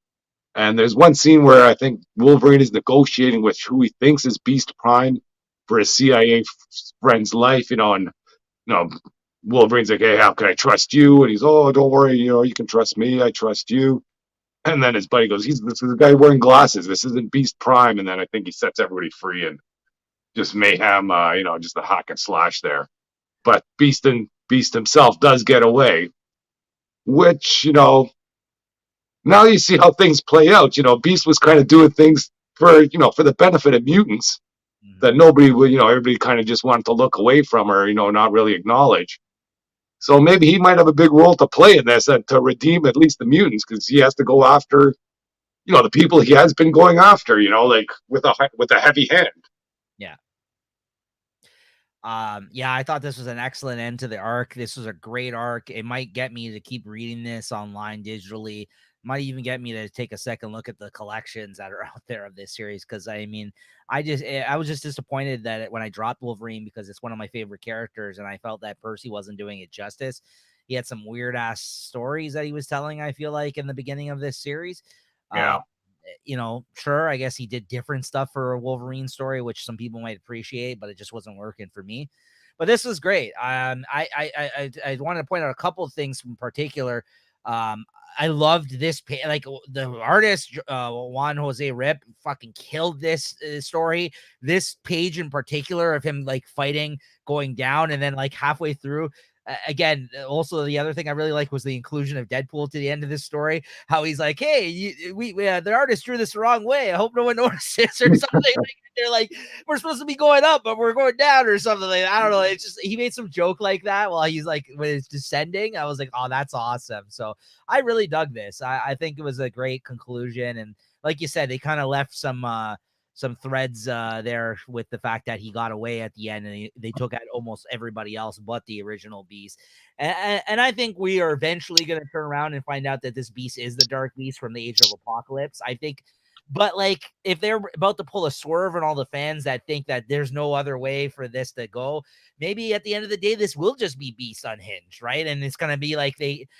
And there's one scene where I think Wolverine is negotiating with who he thinks is Beast Prime for his CIA friend's life, and Wolverine's like, "Hey, how can I trust you?" And he's, "Oh, don't worry, you can trust me. I trust you." And then his buddy goes, "This is a guy wearing glasses. This isn't Beast Prime." And then I think he sets everybody free and just mayhem, just a hack and slash there. But Beast himself does get away, which now you see how things play out. Beast was kind of doing things for the benefit of mutants that Mhm. nobody would, everybody kind of just wanted to look away from or, not really acknowledge. So maybe he might have a big role to play in this and to redeem at least the mutants because he has to go after, the people he has been going after, like with a heavy hand. Yeah. Yeah, I thought this was an excellent end to the arc. This was a great arc. It might get me to keep reading this online digitally. Might even get me to take a second look at the collections that are out there of this series. Cause I mean, I was just disappointed that when I dropped Wolverine because it's one of my favorite characters and I felt that Percy wasn't doing it justice. He had some weird ass stories that he was telling, I feel like, in the beginning of this series. Uh, Yeah. Sure, I guess he did different stuff for a Wolverine story, which some people might appreciate, but it just wasn't working for me. But this was great. I wanted to point out a couple of things in particular. Um, I loved this, like the artist Juan Jose Rip fucking killed this story. This page in particular of him like fighting, going down, and then like halfway through, again, also the other thing I really like was the inclusion of Deadpool to the end of this story. How he's like, "Hey, the artist drew this the wrong way. I hope no one notices," or something. Like, they're like, "We're supposed to be going up, but we're going down," or something like that. I don't know. It's just he made some joke like that while he's like when it's descending. I was like, "Oh, that's awesome." So I really dug this. I think it was a great conclusion, and like you said, they kind of left some threads there with the fact that he got away at the end and they took out almost everybody else but the original beast. And I think we are eventually going to turn around and find out that this beast is the dark beast from the Age of Apocalypse. I think, but like if they're about to pull a swerve on all the fans that think that there's no other way for this to go, maybe at the end of the day, this will just be Beast unhinged, right? And it's going to be like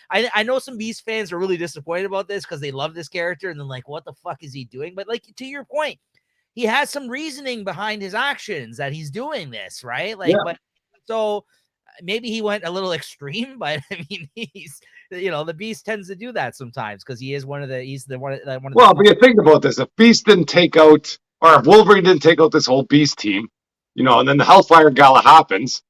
I know some Beast fans are really disappointed about this because they love this character and then like, what the fuck is he doing? But like to your point, he has some reasoning behind his actions that he's doing this, right? Like, Yeah. but so maybe he went a little extreme, but I mean, he's the beast tends to do that sometimes because he's the one of the Well, but you think about this: if Beast didn't take out, or if Wolverine didn't take out this whole Beast team, and then the Hellfire Gala happens,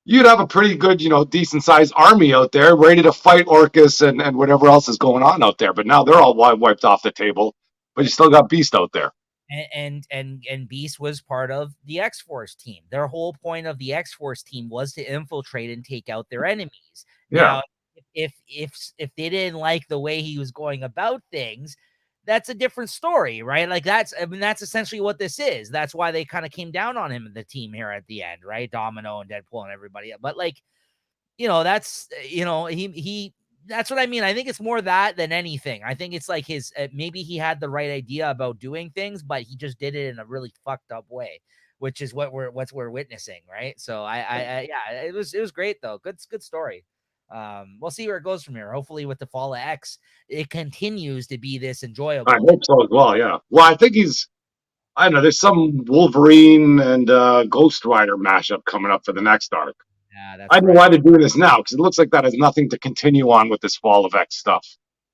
you'd have a pretty good, decent sized army out there ready to fight Orcus and whatever else is going on out there. But now they're all wiped off the table, but you still got Beast out there. and Beast was part of the X-Force team. Their whole point of the X-Force team was to infiltrate and take out their enemies. Yeah. Now, if they didn't like the way he was going about things, that's a different story, right? Like that's essentially what this is. That's why they kind of came down on him and the team here at the end, right? Domino and Deadpool and everybody. But like, that's he that's what I mean. I think it's more that than anything. I think it's like his maybe he had the right idea about doing things, but he just did it in a really fucked up way, which is what we're witnessing, right? So I yeah, it was great though. Good story. We'll see where it goes from here. Hopefully, with the fall of X, it continues to be this I enjoyable. hope so as well. Yeah. Well, I think I don't know. There's some Wolverine and Ghost Rider mashup coming up for the next arc. Yeah, I that's don't know right. why they're doing this now because it looks like that has nothing to continue on with this Fall of X stuff.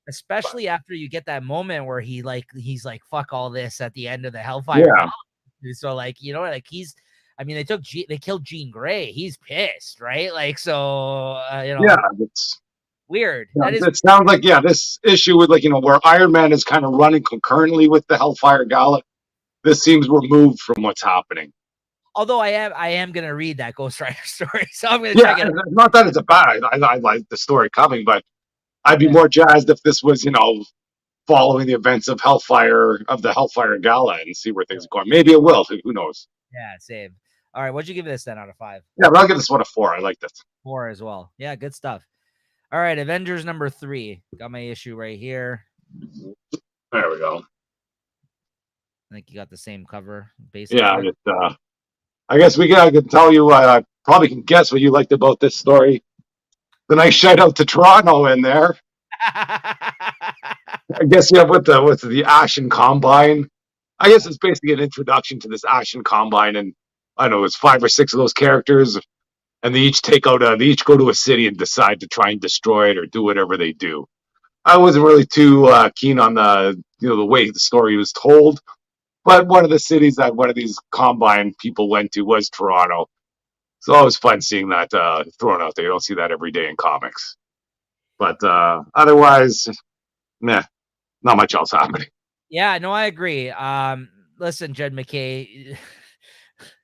But Especially after you get that moment where he's like fuck all this at the end of the Hellfire yeah, God. So like like I mean they killed Jean Grey. He's pissed, right? Like so yeah, it's weird. yeah, That is it sounds like this issue with where Iron Man is kind of running concurrently with the Hellfire Gala. This seems removed from what's happening. Although I am gonna read that Ghost Rider story, so I'm gonna Yeah, check it out. not that it's a bad. I like the story coming, but I'd be Yeah, more jazzed if this was, following the events of the Hellfire Gala and see where things are going. Maybe it will. Who knows? yeah, same. All right, what'd you give this then out of 5? Yeah, but I'll give this one a 4. I like this. 4 as well. Yeah, good stuff. All right, Avengers number 3. Got my issue right here. There we go. I think you got the same cover, Yeah, basically. I guess I can tell you. I probably can guess what you liked about this story. The nice shout out to Toronto in there. I guess yeah, with the Ashen Combine. I guess it's basically an introduction to this Ashen Combine, and I don't know, it's 5 or 6 of those characters, and they each go to a city and decide to try and destroy it or do whatever they do. I wasn't really too keen on the way the story was told, but one of the cities that one of these Combine people went to was Toronto. So it was fun seeing that thrown out there. You don't see that every day in comics, but otherwise, meh, not much else happening. Yeah, no, I agree. Listen, Jed McKay,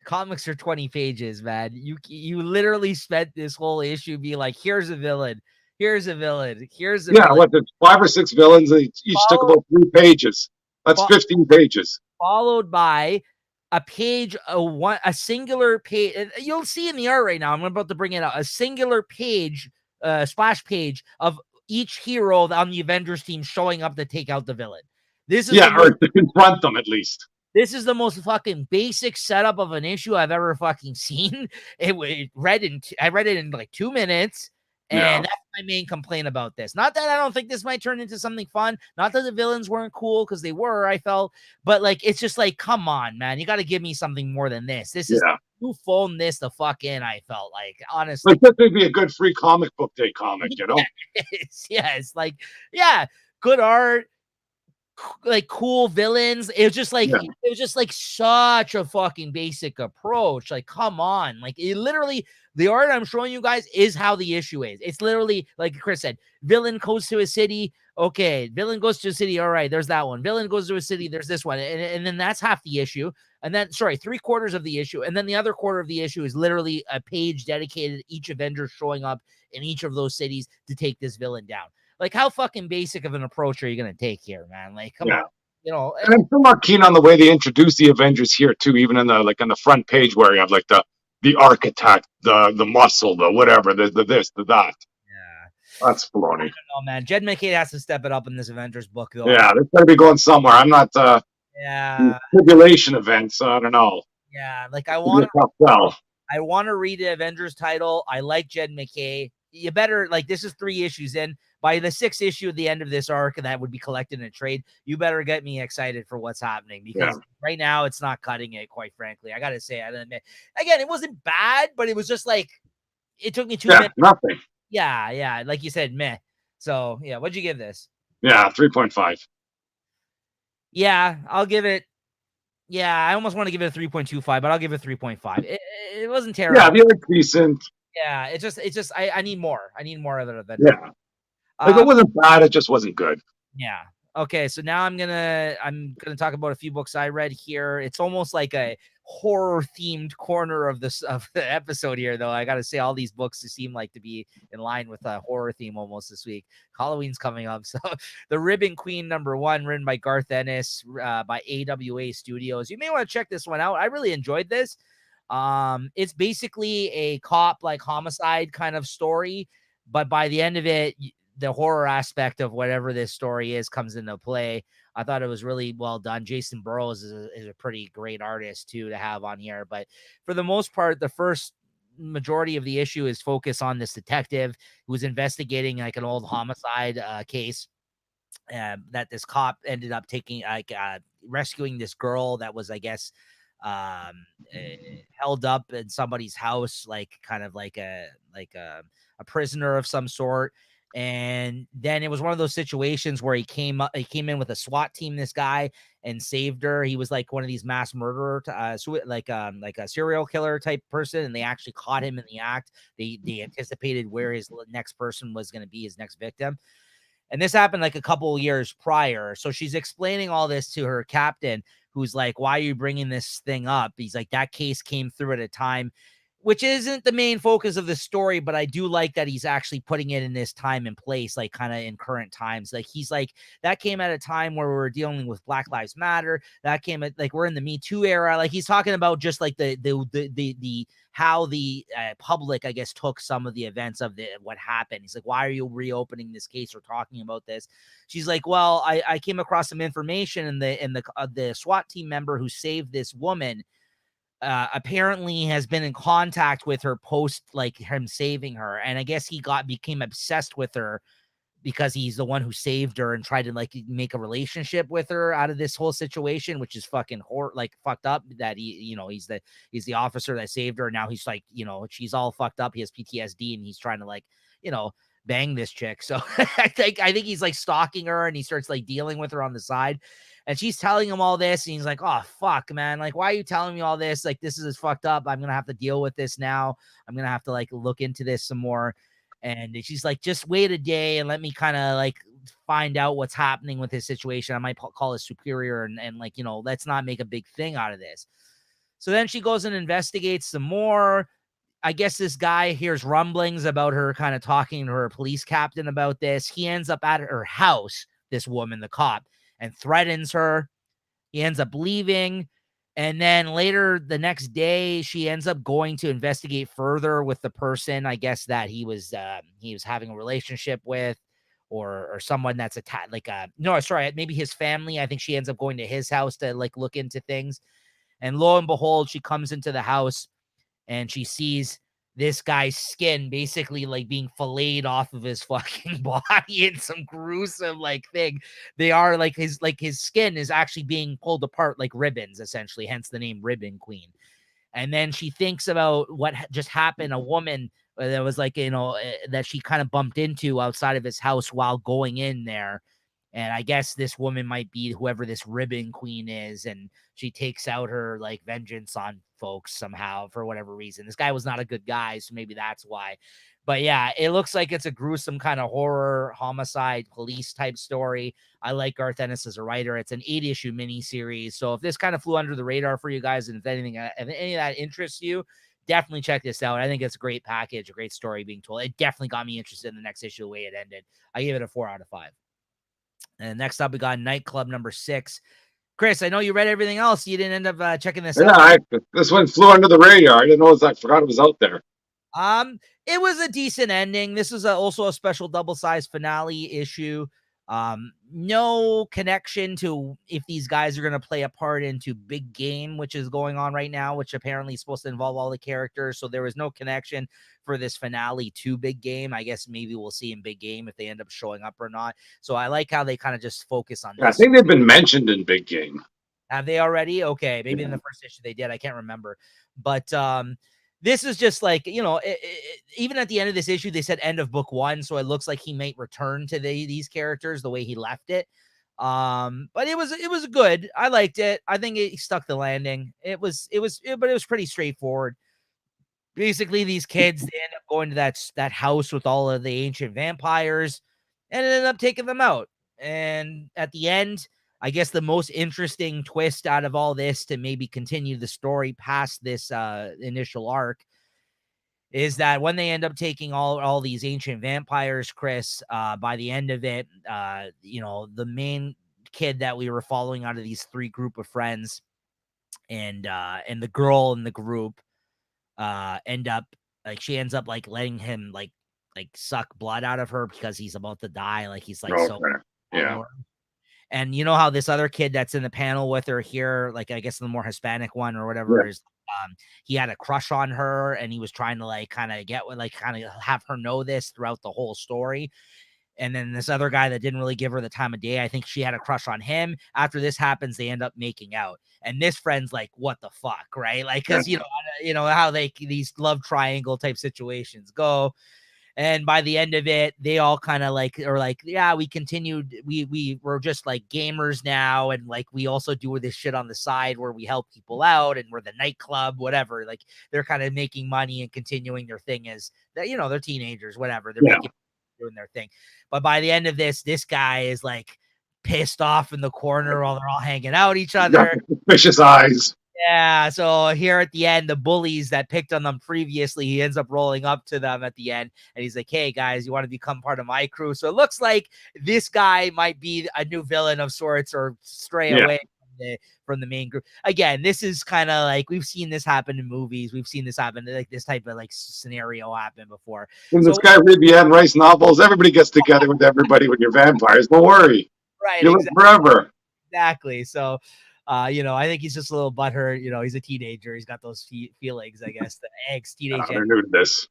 comics are 20 pages, man. You literally spent this whole issue being like, here's a villain, here's a villain, here's a Yeah, villain. what the 5 or 6 villains? They each took Follow, about 3 pages. That's fo- 15 pages. followed by a page, a singular page. You'll see in the art right now. I'm about to bring it out. A singular page, splash page of each hero on the Avengers team showing up to take out the villain. This is the Yeah, or most to confront them at least. This is the most fucking basic setup of an issue I've ever fucking seen. I read it in like 2 minutes, Yeah, and that's my main complaint about this. Not that I don't think this might turn into something fun. Not that the villains weren't cool, because they were, I felt, but like it's just like, come on, man, you got to give me something more than this. This is yeah. you phoned this the fuck in. I felt like, honestly, Like this would be a good free comic book day comic. yeah, it's like, yeah, good art, like cool villains. Yeah, It was just like such a fucking basic approach. Like, come on. Like, it literally, the art I'm showing you guys is how the issue is. It's literally like Chris said, villain goes to a city. Okay, villain goes to a city. All right, there's that one. Villain goes to a city. There's this one. And then that's half the issue. And then, sorry, 3/4 of the issue. And then the other quarter of the issue is literally a page dedicated to each Avenger showing up in each of those cities to take this villain down. Like, how fucking basic of an approach are you going to take here, man? Like, come on. yeah. You know, And I'm still not keen on the way they introduce the Avengers here too. Even in on the front page where you have like the architect, the muscle, the whatever, the this, the that. yeah. That's baloney. Oh, man. Jed McKay has to step it up in this Avengers book, though. Yeah, they're going to be going somewhere. I'm not Yeah. tribulation events. So I don't know. Yeah. Like, It'll be a tough sell. I want to read the Avengers title. I like Jed McKay. You better, like, this is 3 issues in. By the 6th issue at the end of this arc, and that would be collected in a trade, you better get me excited for what's happening, because Yeah, right now it's not cutting it, quite frankly. I got to say, I admit. Again, it wasn't bad, but it was just like, it took me 2 minutes. nothing. Yeah, yeah. Like you said, meh. So, yeah, what'd you give this? Yeah, 3.5. Yeah, I'll give it. Yeah, I almost want to give it a 3.25, but I'll give it 3.5. It wasn't terrible. Yeah, if you like decent. Yeah, I need more. I need more of it than. Yeah, like it wasn't bad. It just wasn't good. Yeah. Okay, so now I'm gonna talk about a few books I read here. It's almost like a horror themed corner of the episode here, though. I gotta say, all these books seem like to be in line with a horror theme almost this week. Halloween's coming up, so The Ribbon Queen #1, written by Garth Ennis, by AWA Studios. You may want to check this one out. I really enjoyed this. It's basically a cop like homicide kind of story, but by the end of it, the horror aspect of whatever this story is comes into play. I thought it was really well done. Jason Burrows is a pretty great artist too to have on here. But for the most part, the first majority of the issue is focused on this detective who's investigating like an old homicide case. That this cop ended up taking, like, rescuing this girl that was, I guess, held up in somebody's house, like kind of like a prisoner of some sort. And then it was one of those situations where he came in with a SWAT team, this guy, and saved her. He was like one of these mass murderer, like a serial killer type person, and they actually caught him in the act. They anticipated where his next person was going to be, his next victim. And this happened like a couple of years prior. So she's explaining all this to her captain, who's like, why are you bringing this thing up? He's like, that case came through at a time, which isn't the main focus of the story, but I do like that he's actually putting it in this time and place, like kind of in current times. Like he's like, that came at a time where we were dealing with Black Lives Matter. That came at like, we're in the Me Too era. Like he's talking about just like the how the public, I guess, took some of the events of what happened. He's like, why are you reopening this case or talking about this? She's like, well, I came across some information, and the SWAT team member who saved this woman apparently has been in contact with her post like him saving her, and I guess he became obsessed with her because he's the one who saved her and tried to like make a relationship with her out of this whole situation, which is fucking fucked up that he's the officer that saved her. And now he's like, she's all fucked up. He has PTSD and he's trying to like, bang this chick. So I think he's like stalking her and he starts like dealing with her on the side. And she's telling him all this. And he's like, oh, fuck, man. Like, why are you telling me all this? Like, this is fucked up. I'm going to have to deal with this now. I'm going to have to like look into this some more. And she's like, just wait a day and let me kind of like find out what's happening with his situation. I might call his superior and like, let's not make a big thing out of this. So then she goes and investigates some more. I guess this guy hears rumblings about her kind of talking to her police captain about this. He ends up at her house, this woman, the cop, and threatens her. He ends up leaving. And then later the next day, she ends up going to investigate further with the person, I guess, that he was having a relationship with, or someone that's attacked, maybe his family. I think she ends up going to his house to like look into things. And lo and behold, she comes into the house and she sees this guy's skin basically like being filleted off of his fucking body in some gruesome like thing. They are like his skin is actually being pulled apart like ribbons, essentially, hence the name Ribbon Queen. And then she thinks about what just happened. A woman that was like, that she kind of bumped into outside of his house while going in there. And I guess this woman might be whoever this Ribbon Queen is. And she takes out her like vengeance on folks somehow for whatever reason. This guy was not a good guy, so maybe that's why. But yeah, it looks like it's a gruesome kind of horror, homicide, police type story. I like Garth Ennis as a writer. It's an 8-issue miniseries. So if this kind of flew under the radar for you guys, and if any of that interests you, definitely check this out. I think it's a great package, a great story being told. It definitely got me interested in the next issue the way it ended. I gave it a 4 out of 5. And next up, we got Nightclub number 6. Chris, I know you read everything else. You didn't end up checking this out. This one flew under the radar. I didn't know. I forgot it was out there. It was a decent ending. This is also a special double-sized finale issue. No connection to if these guys are going to play a part into Big Game, which is going on right now, which apparently is supposed to involve all the characters. So there was no connection for this finale to Big Game. I guess maybe we'll see in Big Game if they end up showing up or not. So I like how they kind of just focus on this. I think they've been mentioned in Big Game. Have they already? Okay. Maybe in the first issue they did. I can't remember. But this is just like, even at the end of this issue, they said end of book 1. So it looks like he might return to these characters the way he left it. But it was good. I liked it. I think it stuck the landing. But it was pretty straightforward. Basically, these kids, they end up going to that house with all of the ancient vampires and ended up taking them out. And at the end, I guess the most interesting twist out of all this to maybe continue the story past this initial arc is that when they end up taking all these ancient vampires, Chris, by the end of it, the main kid that we were following out of these 3 group of friends and the girl in the group she ends up like letting him like suck blood out of her because he's about to die. Like he's like, so yeah. And you know how this other kid that's in the panel with her here, like I guess the more Hispanic one or whatever, is he had a crush on her and he was trying to like kind of have her know this throughout the whole story. And then this other guy that didn't really give her the time of day, I think she had a crush on him. After this happens, they end up making out. And this friend's like, what the fuck, right? Like, because, you know how these love triangle type situations go. And by the end of it, they all kind of like are like, yeah, we continued. We're just like gamers now. And like, we also do this shit on the side where we help people out and we're the nightclub, whatever. Like they're kind of making money and continuing their thing as that, they're teenagers, whatever. They're making. doing their thing. But by the end of this guy is like pissed off in the corner while they're all hanging out each other. Vicious eyes. Yeah, so here at the end, the bullies that picked on them previously, he ends up rolling up to them at the end, and he's like, "Hey guys, you want to become part of my crew?" So it looks like this guy might be a new villain of sorts, or stray away from the main group. Again, this is kind of like we've seen this happen in movies. We've seen this happen, like this type of like scenario happen before. When So this guy read the Anne Rice novels, everybody gets together with everybody when you're vampires. Don't worry. right, You live exactly. forever. Exactly. So, I think he's just a little butthurt. He's a teenager. He's got those feelings, I guess, the eggs, teenage They're eggs. new to this.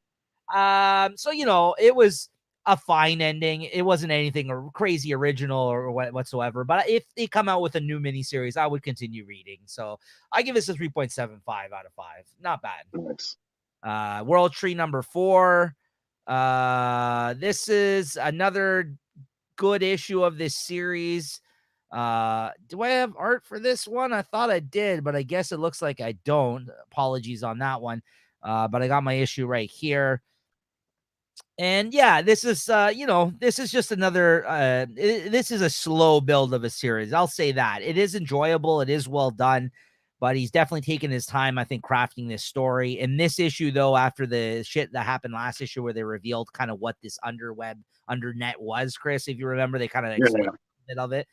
So it was a fine ending. It wasn't anything crazy original or whatsoever. But if they come out with a new miniseries, I would continue reading. So I give this a 3.75 out of 5. Not bad. Nice. World Tree number 4. This is another good issue of this series. Do I have art for this one? I thought I did, but I guess it looks like I don't. Apologies on that one. But I got my issue right here. And yeah, this is this is just another this is a slow build of a series. I'll say that. It is enjoyable, it is well done, but he's definitely taken his time, I think, crafting this story. In this issue, though, after the shit that happened last issue where they revealed kind of what this undernet was, Chris, if you remember, they kind of explained a bit of it.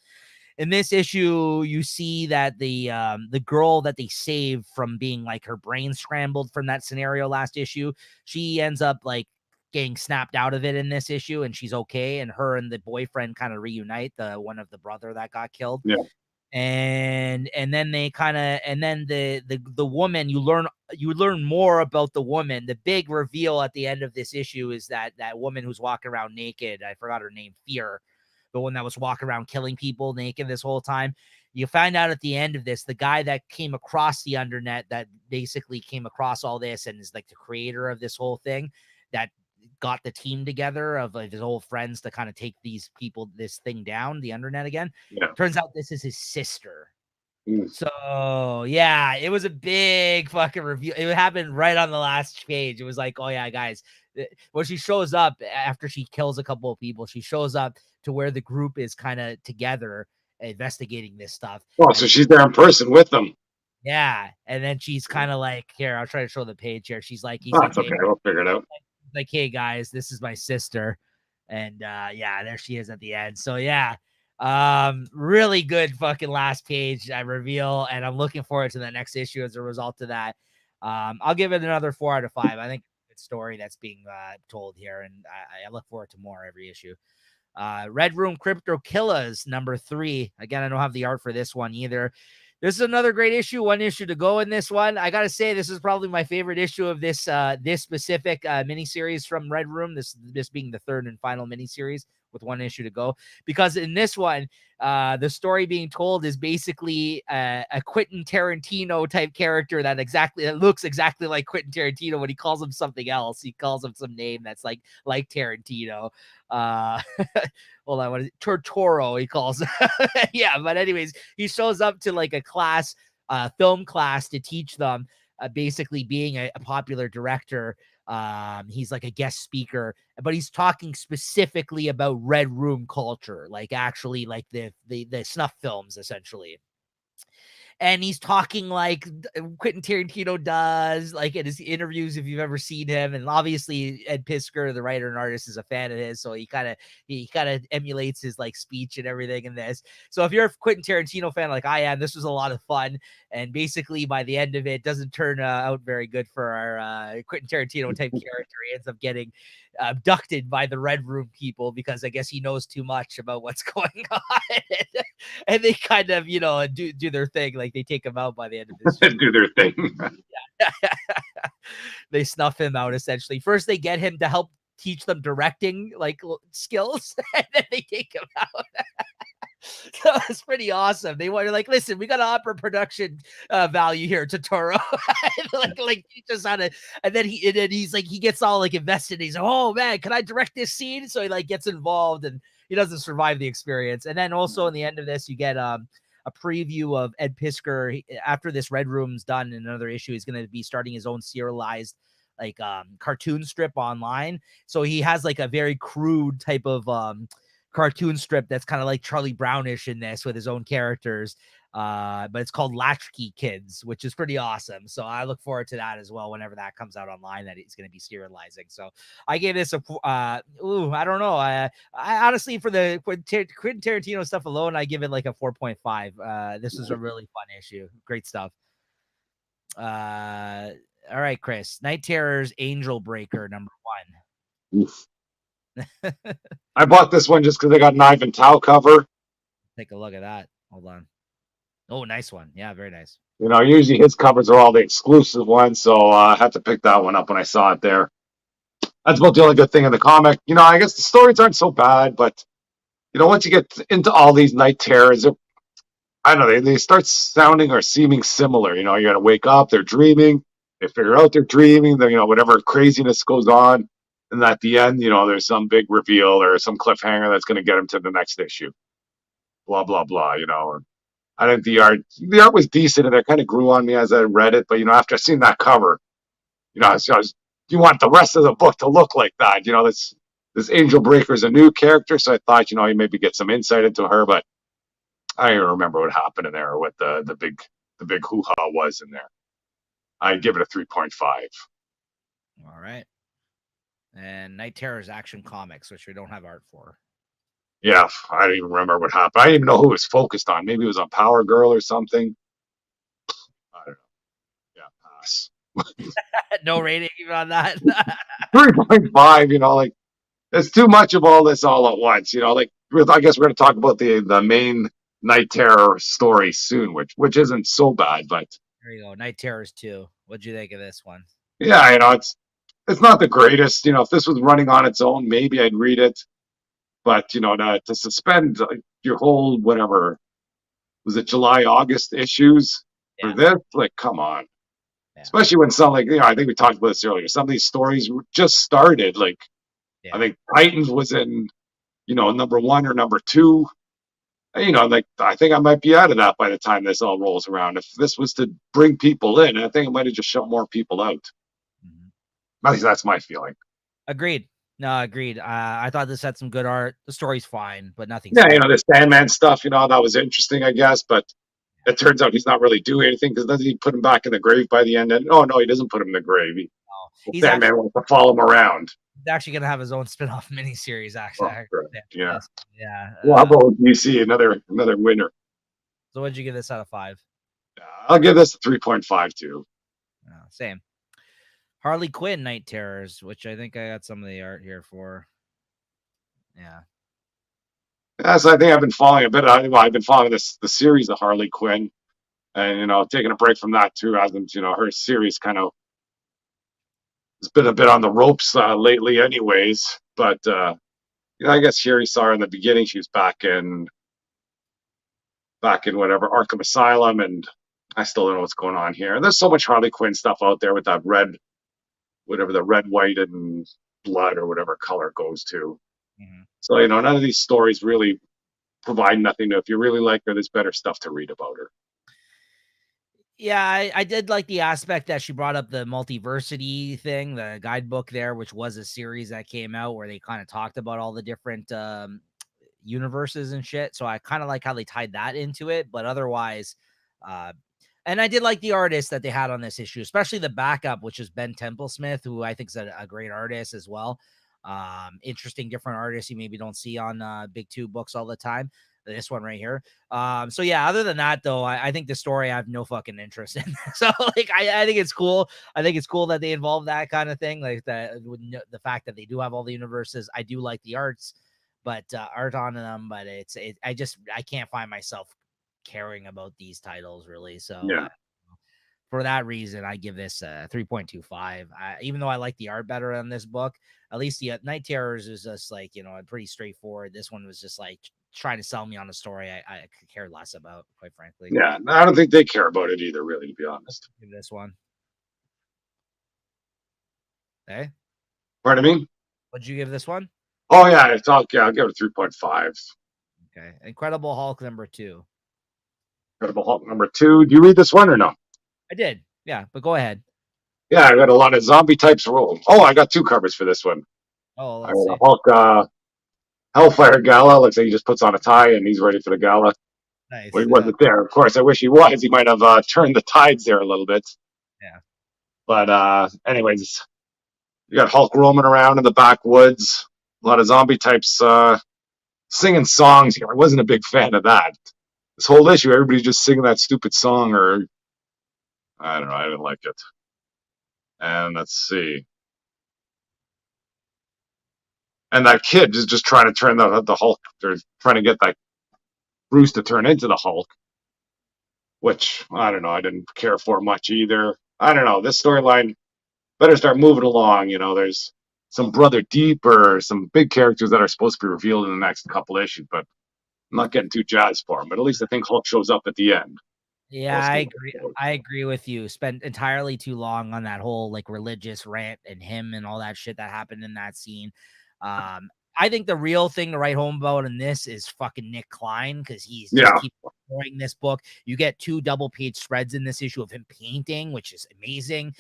In this issue, you see that the girl that they saved from being like her brain scrambled from that scenario last issue, she ends up like getting snapped out of it in this issue, and she's okay. And her and the boyfriend kind of reunite, the one of the brother that got killed. Yeah. And then they kind of, and then the woman, you learn more about the woman. The big reveal at the end of this issue is that woman who's walking around naked, I forgot her name, Fear, the one that was walking around killing people naked this whole time. You find out at the end of this, the guy that came across the undernet, that basically came across all this and is like the creator of this whole thing, that got the team together of his old friends to kind of take this thing down, the undernet again. Yeah. Turns out this is his sister. So yeah, it was a big fucking review. It happened right on the last page. It was like, oh yeah, guys, when she shows up after she kills a couple of people, she shows up to where the group is kind of together investigating this stuff. Oh, so she's there in person with them. Yeah, and then she's kind of like, here, I'll try to show the page here. He's like, that's okay. We'll figure it out. Like, hey guys, this is my sister, and yeah, there she is at the end. So yeah, really good fucking last page I reveal, and I'm looking forward to the next issue as a result of that. I'll give it another 4 out of 5. I think it's a good story that's being told here, and I look forward to more every issue. Red Room Crypto Killers number 3. Again, I don't have the art for this one either. This is another great issue. One issue to go in this one. I gotta say, this is probably my favorite issue of this specific miniseries from Red Room. This being the third and final miniseries with one issue to go. Because in this one, the story being told is basically a Quentin Tarantino type character that looks exactly like Quentin Tarantino. When he calls him something else, he calls him some name that's like Tarantino. Hold on, what is it? Tortoro, he calls it. Yeah, but anyways, he shows up to like a class, film class, to teach them basically being a popular director. He's like a guest speaker, but he's talking specifically about Red Room culture, like actually like the snuff films essentially. And he's talking like Quentin Tarantino does, like in his interviews, if you've ever seen him. And obviously Ed Piskor, the writer and artist, is a fan of his, so he kind of emulates his like speech and everything in this. So if you're a Quentin Tarantino fan like I am, this was a lot of fun. And basically by the end of it, doesn't turn out very good for our Quentin Tarantino type character. He ends up getting abducted by the Red Room people because I guess he knows too much about what's going on. And they kind of, do their thing. Like they take him out by the end of this. Do their thing. They snuff him out essentially. First, they get him to help teach them directing like skills, and then they take him out. So it's pretty awesome. They were like, listen, we got to upper production value here, Totoro. like teach us how to, and then he's like, he gets all like invested. He's like, oh man, can I direct this scene? So he like gets involved, and he doesn't survive the experience. And then also in the end of this, you get a preview of Ed Piskor after this Red Room's done in another issue. He's going to be starting his own serialized cartoon strip online. So he has like a very crude type of cartoon strip that's kind of like Charlie Brownish in this with his own characters. But it's called Latchkey Kids, which is pretty awesome. So I look forward to that as well whenever that comes out online, that he's going to be serializing. So I gave this a I don't know. I honestly, for the Quentin Tarantino stuff alone, I give it like a 4.5. This is a really fun issue. Great stuff. All right, Chris. Night Terrors Angel Breaker number 1. Oof. I bought this one just because I got an Ivan Tao cover. Take a look at that. Hold on. Oh, nice one. Yeah, very nice. You know, usually his covers are all the exclusive ones, so I had to pick that one up when I saw it there. That's about the only good thing in the comic. You know, I guess the stories aren't so bad, but you know, once you get into all these night terrors, I don't know, they start sounding or seeming similar. You know, you got to wake up, they're dreaming, they figure out they're dreaming, then, you know, whatever craziness goes on. And at the end, you know, there's some big reveal or some cliffhanger that's going to get them to the next issue. Blah, blah, blah, you know. I think the art was decent and it kind of grew on me as I read it. But, you know, after seeing that cover, you know, you want the rest of the book to look like that. You know, this Angel Breaker is a new character. So I thought, you know, you maybe get some insight into her, but I don't even remember what happened in there or what the big hoo-ha was in there. I give it a 3.5. All right. And Night Terrors Action Comics, which we don't have art for. Yeah, I don't even remember what happened. I didn't even know who it was focused on. Maybe it was on Power Girl or something. I don't know. Yeah, pass. No rating even on that. 3.5, you know, like there's too much of all this all at once, you know, like I guess we're going to talk about the main Night Terror story soon, which isn't so bad, but There you go. Night Terrors 2. What'd you think of this one? yeah, you know, it's not the greatest. You know, if this was running on its own, maybe I'd read it. But you know, to suspend your whole whatever was it July August issues for this, like, come on. Yeah. Especially when some, like, you know, I think we talked about this earlier. Some of these stories just started. Like, I think Titans was in, you know, number 1 or number 2. You know, like, I think I might be out of that by the time this all rolls around. If this was to bring people in, I think it might have just shut more people out. At least that's my feeling. Agreed. No, agreed. I thought this had some good art. The story's fine, but nothing. Yeah, you know, the Sandman stuff, you know, that was interesting, I guess. But it turns out he's not really doing anything because doesn't he put him back in the grave by the end? And oh no, he doesn't put him in the grave. Sandman wants to follow him around. He's actually gonna have his own spin-off miniseries. Actually, yeah. Yeah. Well, how about DC? Another winner. So, what'd you give this out of 5? I'll give this a 3.5 too. Same. Harley Quinn Night Terrors, which I think I got some of the art here for. Yeah. So I think I've been following a bit. I've been following the series of Harley Quinn, and you know, taking a break from that too. Hasn't, you know, her series kind of has been a bit on the ropes lately, anyways. But you know, I guess here you saw her in the beginning. She was back in whatever Arkham Asylum, and I still don't know what's going on here. And there's so much Harley Quinn stuff out there with that red, whatever the red, white, and blood or whatever color it goes to. So, you know, none of these stories really provide nothing to, if you really like her, there's better stuff to read about her. Yeah, I did like the aspect that she brought up the multiversity thing, the guidebook there, which was a series that came out where they kind of talked about all the different universes and shit. So I kind of like how they tied that into it, but otherwise, and I did like the artist that they had on this issue, especially the backup, which is Ben Templesmith, who I think is a great artist as well. Interesting, different artists you maybe don't see on Big Two books all the time. This one right here. So yeah, other than that though, I think the story I have no fucking interest in. So like, I think it's cool. I think it's cool that they involve that kind of thing. Like the fact that they do have all the universes. I do like the art on them, but I can't find myself caring about these titles really. So yeah. For that reason, I give this a 3.25. Even though I like the art better on this book, at least the Night Terrors is just like, you know, pretty straightforward. This one was just like trying to sell me on a story I could care less about, quite frankly. Yeah, I don't think they care about it either, really, to be honest. Give this one. Okay. Pardon me? What'd you give this one? Oh, yeah, I'll give it a 3.5. Okay. Incredible Hulk number 2. Incredible Hulk number 2. Do you read this one or no? I did. Yeah, but go ahead. Yeah, I got a lot of zombie types. Oh, I got two covers for this one. Oh, I let's got a see. Hulk Hellfire Gala. Looks like he just puts on a tie and he's ready for the gala. Well, Nice. he wasn't there. Of course, I wish he was. He might have turned the tides there a little bit. Yeah. But anyways, you got Hulk roaming around in the backwoods. A lot of zombie types singing songs here. I wasn't a big fan of that. This whole issue, everybody's just singing that stupid song, or I don't know. I didn't like it. And let's see. And that kid is just trying to turn the Hulk. They're trying to get that Bruce to turn into the Hulk, which I don't know. I didn't care for much either. I don't know. This storyline better start moving along. You know, there's some Brother Deep or some big characters that are supposed to be revealed in the next couple issues, but I'm not getting too jazzed for them. But at least I think Hulk shows up at the end. Yeah, I agree. I agree with you. Spent entirely too long on that whole like religious rant and him and all that shit that happened in that scene. I think the real thing to write home about in this is fucking Nick Klein because he's just Yeah, keep destroying this book. You get 2 double-page spreads in this issue of him painting, which is amazing.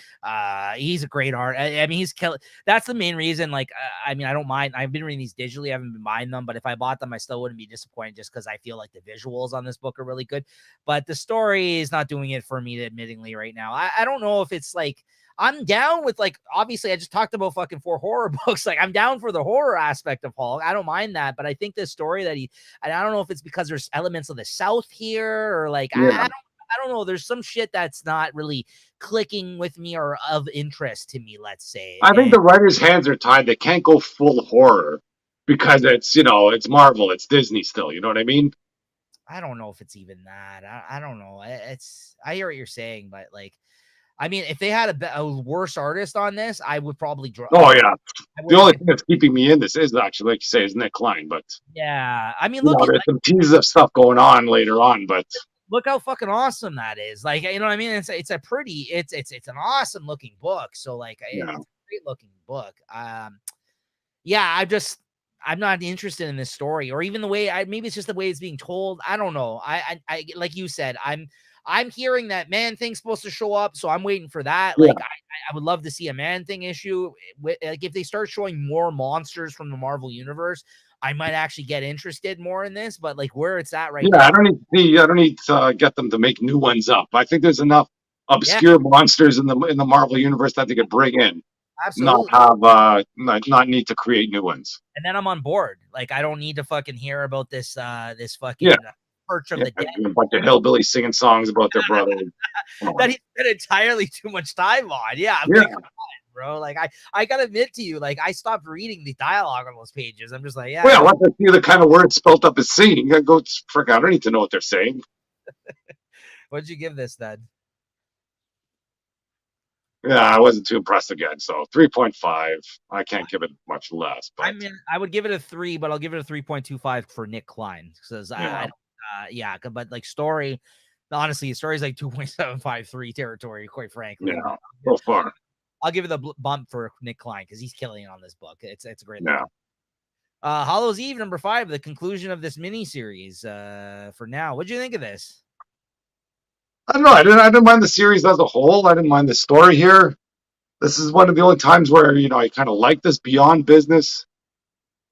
He's a great art. I mean, he's killing. That's the main reason. Like, I mean, I don't mind. I've been reading these digitally. I haven't been buying them, but if I bought them, I still wouldn't be disappointed just because I feel like the visuals on this book are really good. But the story is not doing it for me, admittingly, right now. I don't know if it's like I'm down with like obviously I just talked about fucking 4 horror books. Like I'm down for the horror aspect of Hulk. I don't mind that, but I think the story that I don't know if it's because there's elements of the South here or like yeah. I don't know. There's some shit that's not really clicking with me or of interest to me, let's say. I think And the writers' hands are tied. They can't go full horror because it's Marvel, it's Disney still. You know what I mean? I don't know if it's even that. I don't know. It's I hear what you're saying, but like I mean, if they had a worse artist on this, I would probably draw. Oh yeah. I The wouldn't only get. thing that's keeping me in this is actually, like you say, is Nick Klein. But Yeah, I mean, look at there's some teases of stuff going on later on. But look how fucking awesome that is. Like, you know what I mean? It's a pretty, it's an awesome looking book. So like, yeah, it's a great looking book. Yeah, I'm not interested in this story or even the way maybe it's just the way it's being told. I don't know. I like you said, I'm hearing that Man Thing's supposed to show up, so I'm waiting for that. yeah. Like, I would love to see a Man Thing issue. Like, if they start showing more monsters from the Marvel universe, I might actually get interested more in this. But like where it's at right Yeah, now, I don't need to get them to make new ones up. I think there's enough yeah, obscure monsters in the Marvel universe that they could bring in, not absolutely. have not need to create new ones. And then I'm on board. Like, I don't need to fucking hear about this Yeah, fucking Perch of yeah. the Dead A bunch of hillbillies singing songs about their brother. Come that on. he spent entirely too much time on. Yeah, I'm Yeah. like, bro. Like I gotta admit to you, like I stopped reading the dialogue on those pages. I'm just like, Well, yeah. yeah, once I see the kind of words spelt up as singing, I go, frick, I don't need to know what they're saying. What'd you give this then? Yeah, I wasn't too impressed again. So 3.5. I can't give it much less, I but mean, I would give it a 3, but I'll give it a 3.25 for Nick Klein because yeah, yeah, but like story, honestly, the story's like 2.753 territory, quite frankly. yeah, But so far, I'll give it the bump for Nick Klein because he's killing it on this book. It's a great yeah. looking. Hollow's Eve number 5, the conclusion of this mini series. For now, what'd you think of this? I don't know. I didn't mind the series as a whole. I didn't mind the story here. This is one of the only times where I kind of like this beyond business,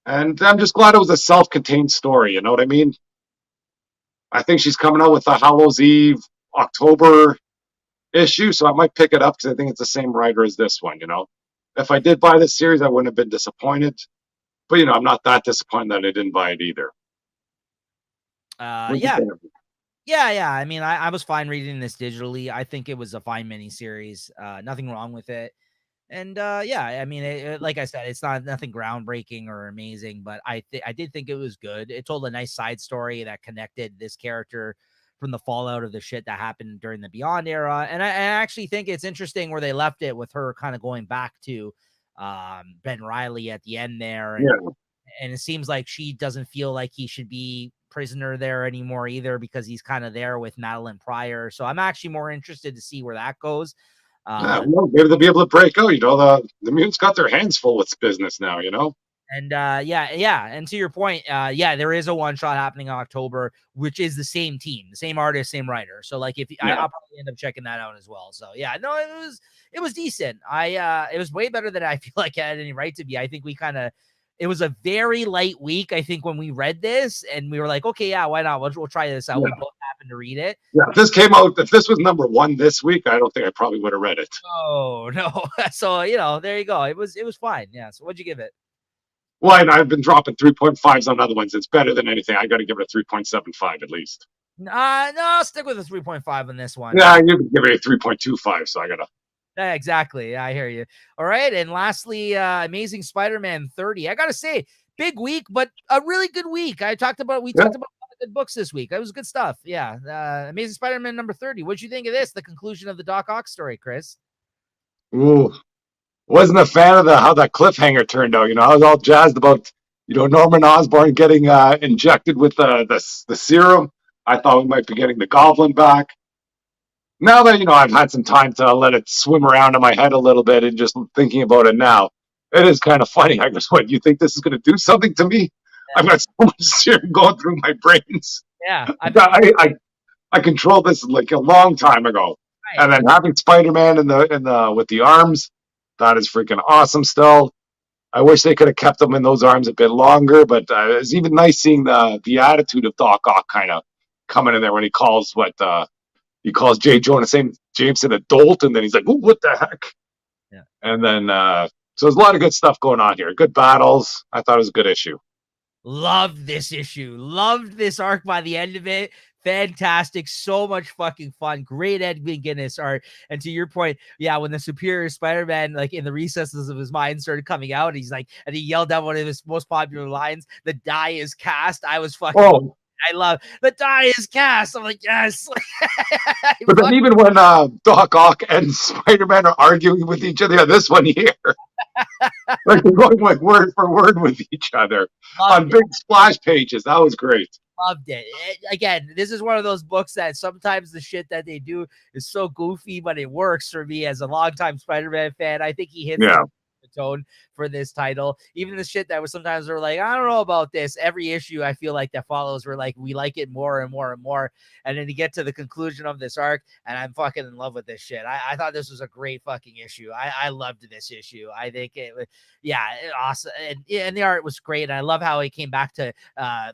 and I'm just glad it was a self-contained story. You know what I mean? I think she's coming out with the Hallows Eve October issue, so I might pick it up because I think it's the same writer as this one. If I did buy this series, I wouldn't have been disappointed. But I'm not that disappointed that I didn't buy it either. Yeah. Yeah. I mean, I was fine reading this digitally. I think it was a fine miniseries. Nothing wrong with it. And yeah, I mean, like I said, it's not nothing groundbreaking or amazing, but I did think it was good. It told a nice side story that connected this character from the fallout of the shit that happened during the Beyond era. And I actually think it's interesting where they left it with her kind of going back to Ben Riley at the end there. And it seems like she doesn't feel like he should be prisoner there anymore either because he's kind of there with Madeline Pryor. So I'm actually more interested to see where that goes. Yeah, well, maybe they'll be able to break out. The mutants got their hands full with business now. And yeah. And to your point, yeah, there is a one shot happening in October, which is the same team, the same artist, same writer. So like, I'll probably end up checking that out as well. So yeah, no, it was decent. It was way better than I feel like I had any right to be. I think it was a very light week, I think, when we read this, and we were like, okay, yeah, why not? We'll try this out. We both happened to read it. Yeah, if this was number 1 this week, I don't think I probably would have read it. Oh no. So there you go. It was fine. Yeah. So what'd you give it? Well, I've been dropping 3.5s on other ones. It's better than anything. I got to give it a 3.75 at least. No, I'll stick with a 3.5 on this one. Yeah, you give it a 3.25, so I got to. Yeah, exactly. Yeah, I hear you. All right. And lastly, Amazing Spider-Man 30. I got to say, big week, but a really good week. We talked about a lot of good books this week. That was good stuff. Yeah. Amazing Spider-Man number 30. What'd you think of this? The conclusion of the Doc Ock story, Chris? Ooh, wasn't a fan of how that cliffhanger turned out. I was all jazzed about Norman Osborn getting injected with the serum. I thought we might be getting the Goblin back. Now that I've had some time to let it swim around in my head a little bit and just thinking about it now, it is kind of funny. I guess, what, you think this is going to do something to me? Yeah. I've got so much serum going through my brains. Yeah, I controlled this like a long time ago, right. And then having Spider-Man in the with the arms, that is freaking awesome. Still, I wish they could have kept him in those arms a bit longer, but it was even nice seeing the attitude of Doc Ock kind of coming in there when he calls J. Jonah Jameson a dolt, and then he's like, "Ooh, what the heck?" Yeah. And then so there's a lot of good stuff going on here. Good battles. I thought it was a good issue. Loved this issue. Loved this arc by the end of it. Fantastic. So much fucking fun. Great Ed McGuinness art. And to your point, yeah, when the Superior Spider-Man, like in the recesses of his mind, started coming out, he's like, and he yelled out one of his most popular lines, "The die is cast." I was fucking... Oh. I love "The die is cast." I'm like, yes. But then even when Doc Ock and Spider-Man are arguing with each other, this one here, like they're going like word for word with each other on big splash pages. That was great. Loved it. Again, this is one of those books that sometimes the shit that they do is so goofy, but it works for me as a longtime Spider-Man fan. I think he hits the tone for this title. Even the shit that was sometimes we're like, I don't know about this. Every issue I feel like that follows, we're like, we like it more and more and more. And then you get to the conclusion of this arc, and I'm fucking in love with this shit. I thought this was a great fucking issue. I loved this issue. I think it was, awesome. And the art was great. And I love how he came back to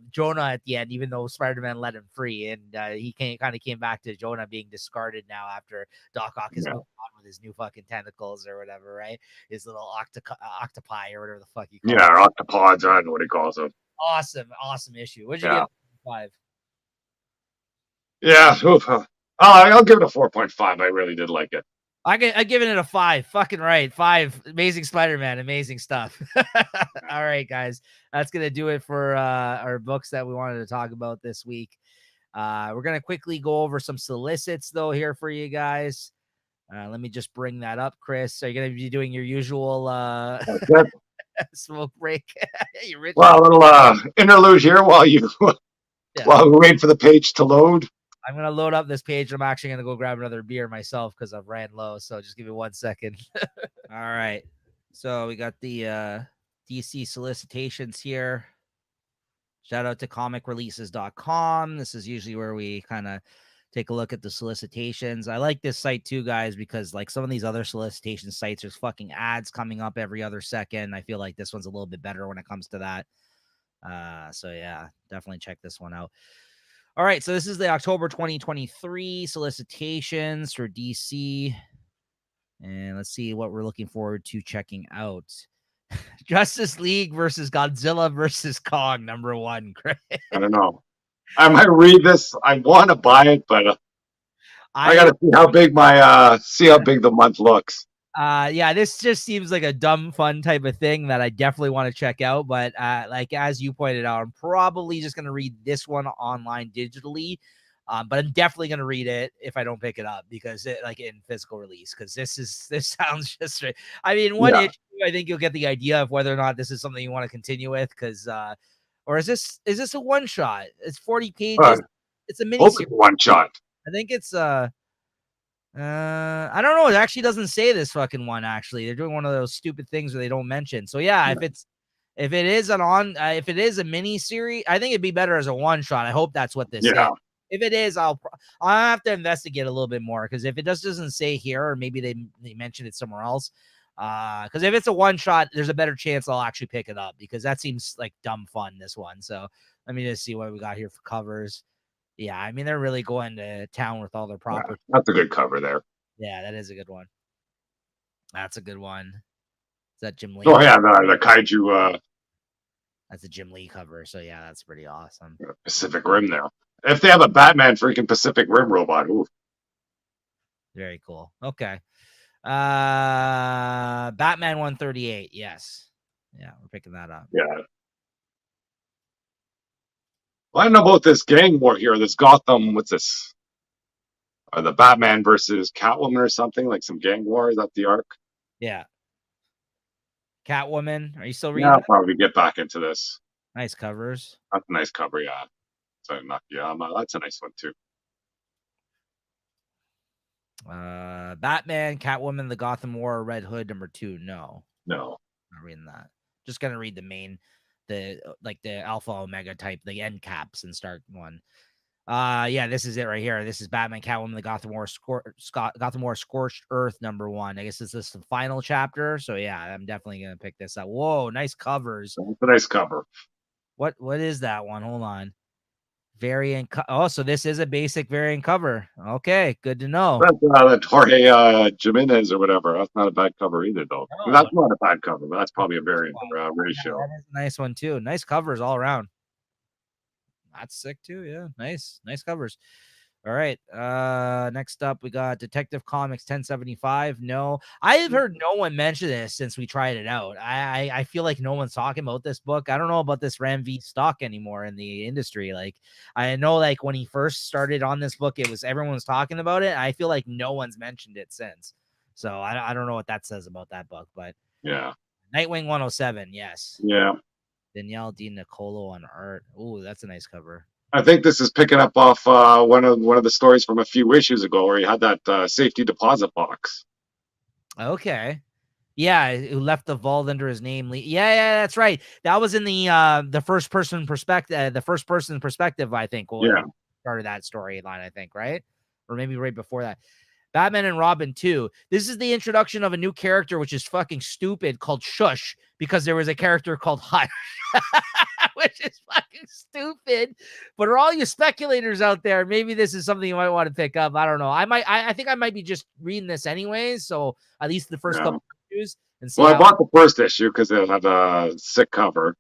Jonah at the end, even though Spider-Man let him free. And he kind of came back to Jonah being discarded now after Doc Ock is moved on with his new fucking tentacles or whatever, right? His little octopi or whatever the fuck you call it. Or octopods, I don't know what he calls them. Awesome issue. What'd you give it? 5? Yeah, I'll give it a 4.5. I really did like it. I giving it a 5. Fucking right. 5. Amazing Spider-Man. Amazing stuff. All right, guys. That's going to do it for our books that we wanted to talk about this week. We're going to quickly go over some solicits, though, here for you guys. Let me just bring that up, Chris. Are you going to be doing your usual smoke break? Well, a little interlude here while we wait for the page to load. I'm going to load up this page. I'm actually going to go grab another beer myself because I've ran low. So just give me 1 second. All right. So we got the DC solicitations here. Shout out to comicreleases.com. This is usually where we kind of take a look at the solicitations. I like this site too, guys, because like some of these other solicitation sites, there's fucking ads coming up every other second. I feel like this one's a little bit better when it comes to that. So yeah, definitely check this one out. All right, so this is the October 2023 solicitations for DC. And let's see what we're looking forward to checking out. Justice League versus Godzilla versus Kong, number 1. I don't know. I might read this. I want to buy it, but I got to see how big the month looks. Yeah, this just seems like a dumb fun type of thing that I definitely want to check out. But like as you pointed out, I'm probably just gonna read this one online digitally. But I'm definitely gonna read it if I don't pick it up because it like in physical release because this sounds just. I mean, one issue I think you'll get the idea of whether or not this is something you want to continue with because or is this a one shot? It's 40 pages. It's a mini one shot. I think it's I don't know. It actually doesn't say this fucking one. Actually, they're doing one of those stupid things where they don't mention. So yeah, if If it is if it is a mini series, I think it'd be better as a one shot. I hope that's what this is. If it is, I'll have to investigate a little bit more, because if it just doesn't say here, or maybe they mentioned it somewhere else, because if it's a one shot, there's a better chance I'll actually pick it up, because that seems like dumb fun, this one. So let me just see what we got here for covers. Yeah, I mean, they're really going to town with all their property. Yeah, that's a good cover there. Yeah, that is a good one. That's a good one. Is that Jim Lee? Oh yeah, the kaiju. That's a Jim Lee cover. So yeah, that's pretty awesome. Pacific Rim there. If they have a Batman freaking Pacific Rim robot, ooh. Very cool. Okay. Batman 138. Yes. Yeah, we're picking that up. Yeah. Well, I don't know about this gang war here. This Gotham, what's this? The Batman versus Catwoman or something, like some gang war. Is that the arc? Yeah. Catwoman. Are you still reading? Yeah, I'll probably get back into this. Nice covers. That's a nice cover, yeah. So that's a nice one too. Batman, Catwoman, the Gotham War, Red Hood #2. No, not reading that. Just gonna read the main, the Alpha Omega type, the end caps, and start one. Yeah, this is it right here. This is Batman, Catwoman, the Gotham War, Scorched Earth #1. I guess this is the final chapter. So yeah, I'm definitely gonna pick this up. Whoa, nice covers. It's a nice cover. What is that one? Hold on. Variant. So this is a basic variant cover. Okay, good to know. That's that Jorge Jimenez or whatever. That's not a bad cover either, though. No. That's not a bad cover, but that's probably a variant ratio. Yeah, that is a nice one too. Nice covers all around. That's sick too. Yeah, nice covers. All right. Next up, we got Detective Comics 1075. No, I have heard no one mention this since we tried it out. I feel like no one's talking about this book. I don't know about this Ram V stock anymore in the industry. Like, I know, like, when he first started on this book, everyone was talking about it. I feel like no one's mentioned it since. So I don't know what that says about that book, but yeah. Nightwing 107. Yes. Yeah. Danielle D. Nicolo on art. Oh, that's a nice cover. I think this is picking up off one of the stories from a few issues ago where he had that safety deposit box. Okay. Yeah, who left the vault under his name. Yeah, that's right. That was in the first person perspective. The first person perspective, I think. Started that storyline, I think, right? Or maybe right before that. Batman and Robin 2. This is the introduction of a new character, which is fucking stupid, called Shush, because there was a character called Hush, which is fucking stupid. But for all you speculators out there, maybe this is something you might want to pick up. I don't know. I think I might be just reading this anyways. So at least the first couple issues. And see. Well, I bought the first issue because it had a sick cover.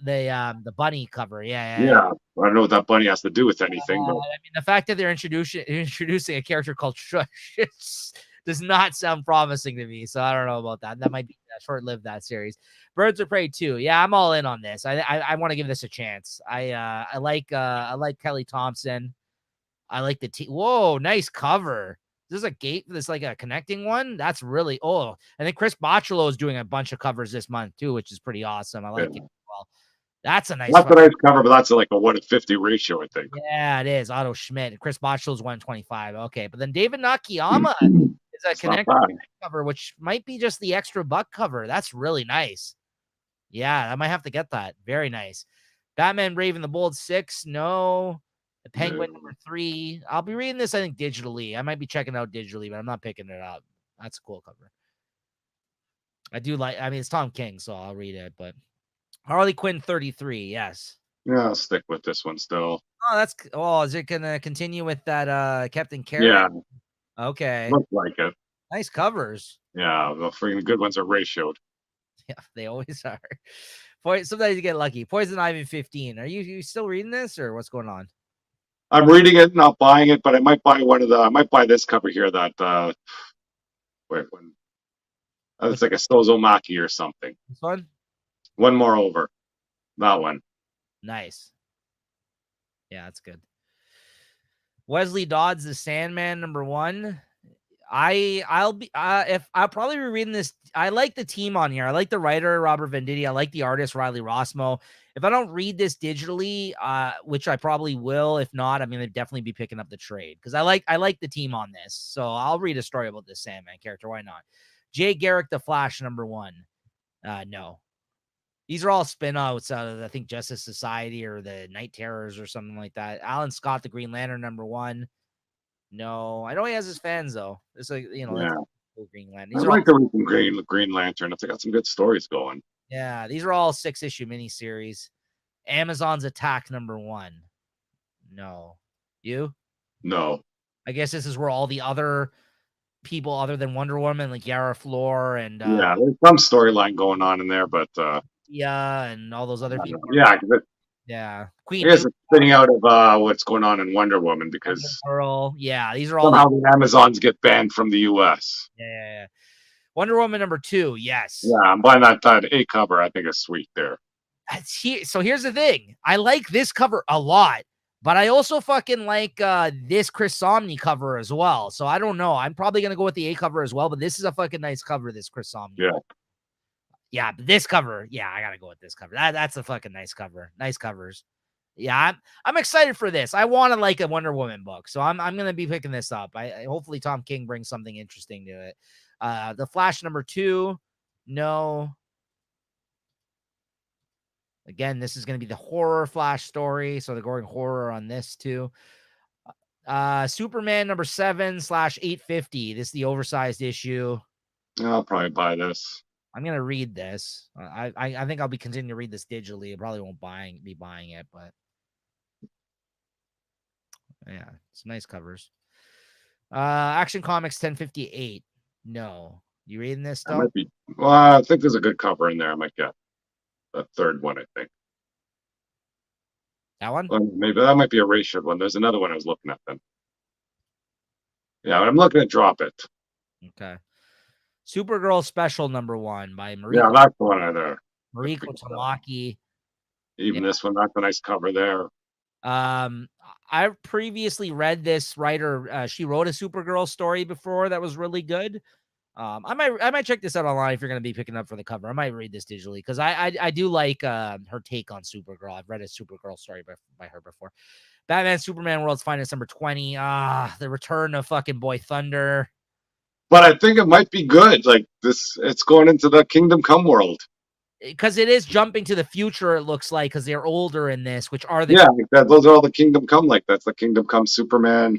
The bunny cover. Yeah. I don't know what that bunny has to do with anything. But I mean, the fact that they're introducing a character called Shush does not sound promising to me. So I don't know about that. That might be short-lived, that series. Birds of Prey 2. Yeah, I'm all in on this. I want to give this a chance. I like Kelly Thompson. I like the Whoa, nice cover. This is a gate. This like a connecting one. That's really and then Chris Bocciolo is doing a bunch of covers this month too, which is pretty awesome. I like it as well. That's a nice. That's a nice cover, but that's like a 1-50 ratio, I think. Yeah, it is. Otto Schmidt. Chris Bocciolo's 125. Okay, but then David Nakayama is a connecting cover, which might be just the extra buck cover. That's really nice. Yeah, I might have to get that. Very nice. Batman Brave and the Bold 6. No. The Penguin #3. I'll be reading this, I think, digitally. I might be checking it out digitally, but I'm not picking it up. That's a cool cover. I mean, it's Tom King, so I'll read it, but Harley Quinn 33. Yes. Yeah, I'll stick with this one still. Is it going to continue with that Captain Carrot? Yeah. Okay. Looks like it. Nice covers. Yeah, the freaking good ones are ratioed. Yeah, they always are. Sometimes you get lucky. Poison Ivy 15. Are you still reading this, or what's going on? I'm reading it, not buying it, but I might buy I might buy this cover here that it's like a Sozomaki or something. This one? One more over. That one. Nice. Yeah, that's good. Wesley Dodds, the Sandman #1. I'll probably be reading this. I like the team on here. I like the writer Robert Venditti. I like the artist Riley Rossmo. If I don't read this digitally, which I probably will, if not, I'm gonna definitely be picking up the trade because I like the team on this. So I'll read a story about this Sandman character. Why not? Jay Garrick, the Flash #1. No. These are all spin-outs out of, I think, Justice Society or the Night Terrors or something like that. Alan Scott, the Green Lantern #1. No, I know he has his fans though. It's like, that's Yeah, cool. Green Lantern. I These are all like the recent Green Lantern. It's got some good stories going. these are all 6-issue miniseries. Amazon's Attack #1. No, you? No, I guess this is where all the other people other than Wonder Woman, like Yara Flor and yeah, there's some storyline going on in there, but yeah, and all those other I don't people. know. Yeah, 'cause Yeah, I Queen guess New it's spinning out of what's going on in Wonder Woman Wonder because Girl. Yeah, these are all the somehow the Amazons get banned from the U.S. yeah. Wonder Woman #2. Yes. Yeah, I'm buying that A cover. I think is sweet there. So here's the thing. I like this cover a lot, but I also fucking like this Chris Somney cover as well. So I don't know. I'm probably gonna go with the A cover as well, but this is a fucking nice cover, this Chris Somney. Yeah. Yeah, but this cover, yeah, I gotta go with this cover. That's a fucking nice cover. Nice covers. Yeah, I'm excited for this. I want to like a Wonder Woman book, so I'm gonna be picking this up. I hopefully Tom King brings something interesting to it. The Flash #2, no. Again, this is gonna be the horror Flash story, so they're going horror on this too. Superman #7/850. This is the oversized issue. I'll probably buy this. I'm gonna read this. I think I'll be continuing to read this digitally. I probably won't be buying it, but yeah, it's nice covers. Action Comics 1058. No, you reading this I still? might be. Well, I think there's a good cover in there. I might get the third one. I think. That one? Well, maybe that might be a ratio one. There's another one I was looking at then. Yeah, I'm looking at Drop It. Okay. Supergirl Special #1 by Yeah, that's the one there. Mariko Tamaki. Even this one, that's a nice cover there. I've previously read this writer. She wrote a Supergirl story before that was really good. I might check this out online if you're gonna be picking up for the cover. I might read this digitally because I do like her take on Supergirl. I've read a Supergirl story by her before. Batman Superman World's Finest #20. The return of fucking Boy Thunder. But I think it might be good. Like this, it's going into the Kingdom Come world. Because it is jumping to the future, it looks like, because they're older in this, which are the those are all the Kingdom Come. Like that's the Kingdom Come Superman.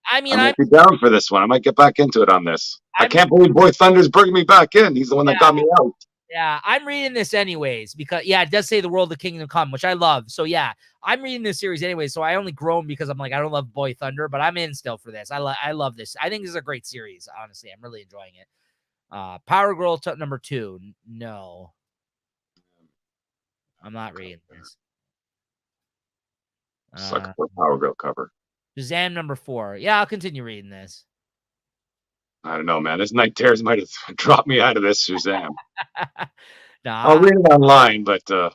I mean, I might be down for this one. I might get back into it on this. I can't believe Boy Thunder's bringing me back in. He's the one that got me out. Yeah, I'm reading this anyways because it does say the world of Kingdom Come, which I love. So yeah, I'm reading this series anyway. So I only groan because I'm like I don't love Boy Thunder, but I'm in still for this. I love this. I think this is a great series. Honestly, I'm really enjoying it. Power Girl #2. No, I'm not reading this. Suck for Power Girl cover. Shazam #4. Yeah, I'll continue reading this. I don't know, man. This Night Terrors might have dropped me out of this Shazam. Nah, I'll read it online, but yeah,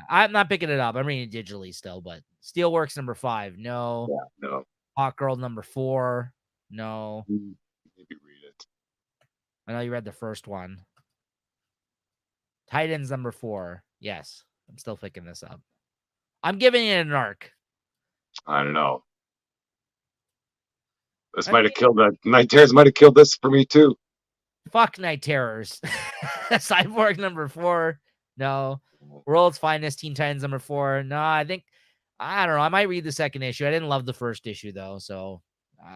I'm not picking it up. I'm reading it digitally still, but Steelworks #5. No. yeah, no. Hot Girl #4. No. Maybe read it. I know you read the first one. Titans #4. Yes. I'm still picking this up. I'm giving it an arc. I don't know. This might have killed that. Night Terrors might have killed this for me too. Fuck Night Terrors. Cyborg #4. No. World's Finest Teen Titans #4. No, I don't know. I might read the second issue. I didn't love the first issue though, so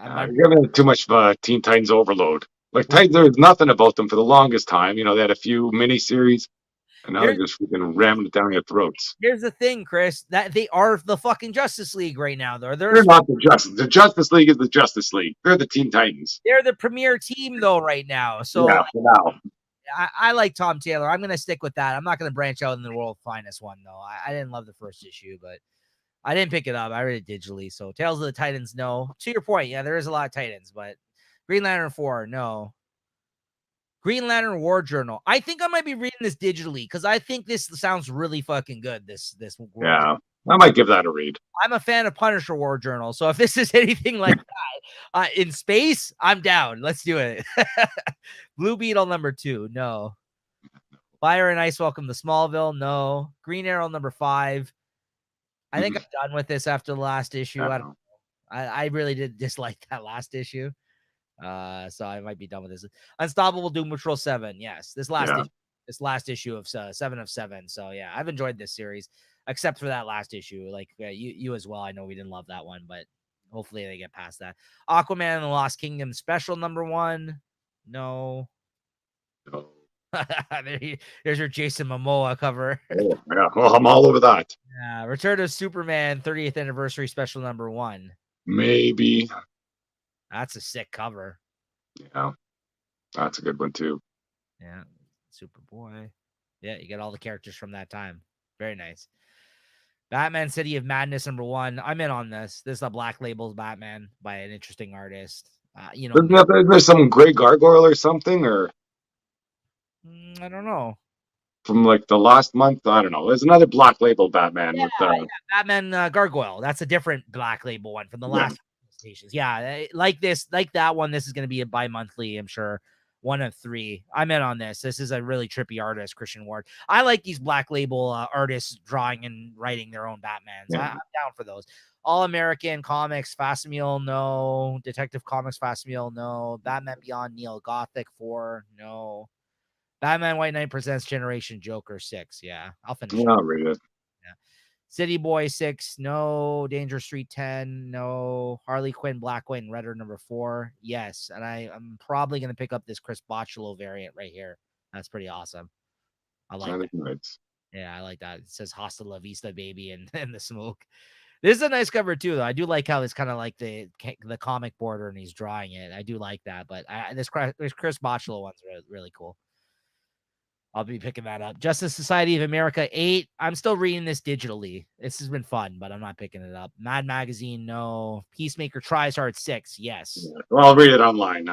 You're giving it too much Teen Titans overload. Like Titans, there was nothing about them for the longest time. You know, they had a few miniseries, and now they're just freaking ramming it down your throats. Here's the thing, Chris, that they are the fucking Justice League right now, though. They're not the Justice. The Justice League is the Justice League. They're the Teen Titans. They're the premier team though right now. So yeah, for now. I like Tom Taylor. I'm gonna stick with that. I'm not gonna branch out in the World Finest one though. I didn't love the first issue, but I didn't pick it up. I read it digitally. So Tales of the Titans, no. To your point, yeah, there is a lot of Titans, but Green Lantern 4, no. Green Lantern War Journal. I think I might be reading this digitally because I think this sounds really fucking good. This yeah, I might give that a read. I'm a fan of Punisher War Journal, so if this is anything like that in space, I'm down. Let's do it. Blue Beetle #2, no. Fire and Ice Welcome to Smallville, no. Green Arrow #5. I think I'm done with this after the last issue. I really did dislike that last issue. So I might be done with this. Unstoppable Doom Patrol 7. Yes. This last issue this last issue of 7 of 7. So yeah, I've enjoyed this series, except for that last issue. Like you as well. I know we didn't love that one, but hopefully they get past that. Aquaman and the Lost Kingdom special #1. No. No. There's your Jason Momoa cover. Oh, yeah. Well, I'm all over that. Yeah, Return of Superman 30th anniversary special #1. Maybe. That's a sick cover. Yeah. That's a good one too. Yeah, Superboy. Yeah, you get all the characters from that time. Very nice. Batman City of Madness #1. I'm in on this. This is a Black Label's Batman by an interesting artist. There's some Grey Gargoyle or something, or I don't know. from like the last month. I don't know. There's another Black Label Batman with Batman Gargoyle. That's a different Black Label one from the last stations. Yeah, like that one. This is going to be a bi-monthly, I'm sure. 1 of 3. I'm in on this. This is a really trippy artist, Christian Ward. I like these Black Label artists drawing and writing their own Batmans. Yeah. I'm down for those. All American Comics, Facsimile, no. Detective Comics, Facsimile, no. Batman Beyond Neo Gothic 4, no. Batman White Knight presents Generation Joker 6. Yeah, I'll finish it. I'll read it. Yeah. City Boy 6, no. Danger Street 10, no. Harley Quinn, Blackwing, Redder #4, yes. And I'm probably going to pick up this Chris Bocciolo variant right here. That's pretty awesome. I like that. Nice. Yeah, I like that. It says Hasta La Vista, baby, and the smoke. This is a nice cover too, though. I do like how it's kind of like the comic border and he's drawing it. I do like that. But this Chris Bocciolo one's really cool. I'll be picking that up. Justice Society of America 8. I'm still reading this digitally. This has been fun, but I'm not picking it up. Mad Magazine, no. Peacemaker Tries Hard 6, yes. Yeah. Well, I'll read it online.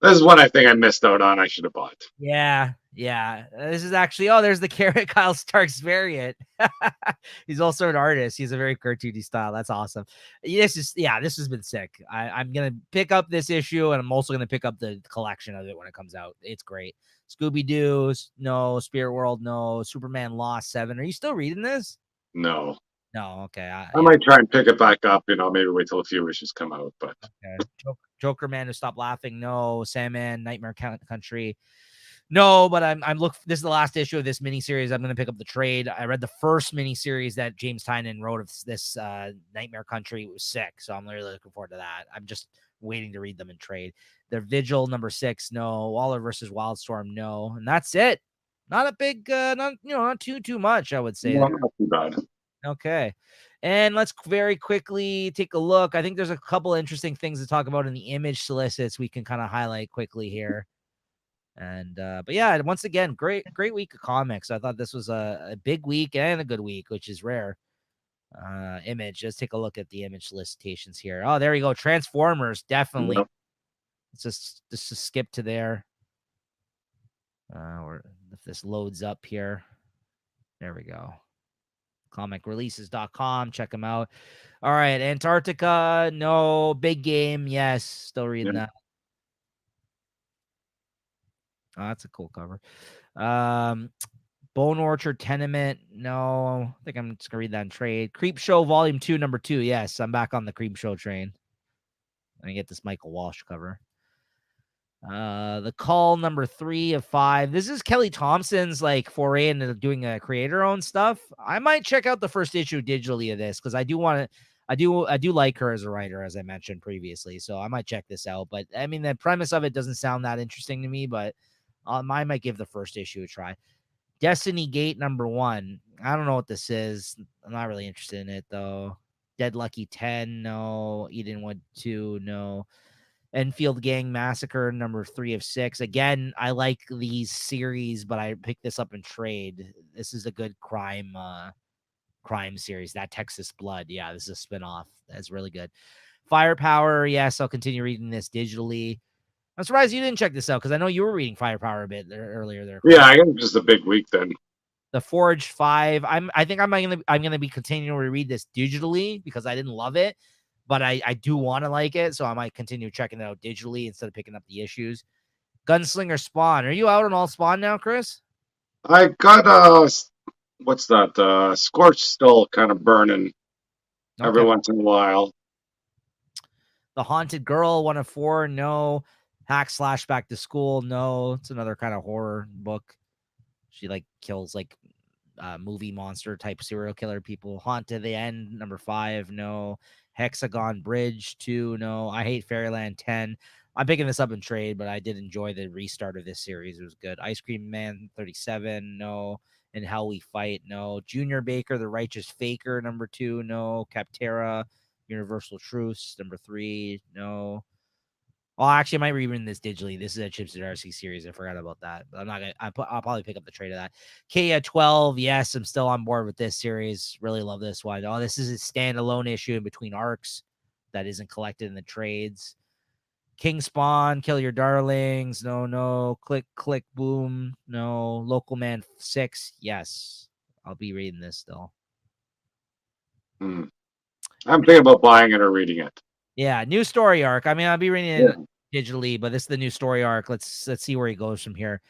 This is one I think I missed out on. I should have bought. Yeah. This is actually, there's the Kyle Starks variant. He's also an artist. He's a very cartoony style. That's awesome. This has been sick. I'm going to pick up this issue, and I'm also going to pick up the collection of it when it comes out. It's great. Scooby-Doo, no. Spirit World, no. Superman Lost 7. Are you still reading this? No. No, okay. I might try and pick it back up, maybe wait till a few issues come out. But okay. Joker Man Who Stopped Laughing, no. Sandman, Nightmare Country, no. But this is the last issue of this miniseries. I'm going to pick up the trade. I read the first miniseries that James Tynion wrote of this Nightmare Country. It was sick, so I'm really looking forward to that. I'm just waiting to read them in trade. The Vigil #6, no. Waller versus Wildstorm, no. And that's it. Not a big, not too much, I would say. No, not too bad. Okay. And let's very quickly take a look. I think there's a couple interesting things to talk about in the image solicits we can kind of highlight quickly here. And but yeah, once again, great week of comics. I thought this was a big week and a good week, which is rare. Image. Let's take a look at the image solicitations here. Oh, there you go. Transformers, definitely. Yep. Let's just skip to there. Or if this loads up here. There we go. comicreleases.com. Check them out. All right. Antarctica. No. Big Game. Yes. Still reading that. Oh, that's a cool cover. Bone Orchard Tenement. No. I think I'm just going to read that in trade. Creep Show Volume 2, #2. Yes. I'm back on the Creep Show train. Let me get this Michael Walsh cover. The Call #3 of 5. This is Kelly Thompson's like foray into doing a creator-owned stuff. I might check out the first issue digitally of this because I do want to. I do like her as a writer, as I mentioned previously. So I might check this out. But I mean, the premise of it doesn't sound that interesting to me. But I might give the first issue a try. Destiny Gate #1. I don't know what this is. I'm not really interested in it though. Dead Lucky 10. No. Edenwood 2. No. Enfield Gang Massacre #3 of 6. Again, I like these series, but I picked this up in trade. This is a good crime series. That Texas Blood. Yeah, this is a spinoff. That's really good. Firepower. Yes, I'll continue reading this digitally. I'm surprised you didn't check this out because I know you were reading Firepower a bit earlier there. Yeah, I guess just a big week then. The Forged 5. I think I'm gonna be continuing to read this digitally because I didn't love it. But I do want to like it, so I might continue checking it out digitally instead of picking up the issues. Gunslinger Spawn. Are you out on all Spawn now, Chris? I got what's that? Scorch still kind of burning every once in a while. The Haunted Girl 1 of 4. No. Hack Slash Back to School. No, it's another kind of horror book. She like kills like movie monster type serial killer people. Haunt to the End, number 5. No. Hexagon Bridge 2. No. I Hate Fairyland 10. I'm picking this up in trade, but I did enjoy the restart of this series. It was good. Ice Cream Man 37. No. In Hell We Fight. No. Junior Baker, The Righteous Faker, number 2. No. Captera, Universal Truths, number 3. No. Well, actually, I might reread this digitally. This is a Chips and RC series. I forgot about that. But I'm not gonna. I'll probably pick up the trade of that. Kia 12. Yes, I'm still on board with this series. Really love this one. Oh, this is a standalone issue in between arcs that isn't collected in the trades. King Spawn, Kill Your Darlings. No, no. Click, click, boom. No. Local Man 6. Yes, I'll be reading this still. I'm thinking about buying it or reading it. Yeah, new story arc. I mean, I'll be reading it digitally, but this is the new story arc. Let's see where he goes from here.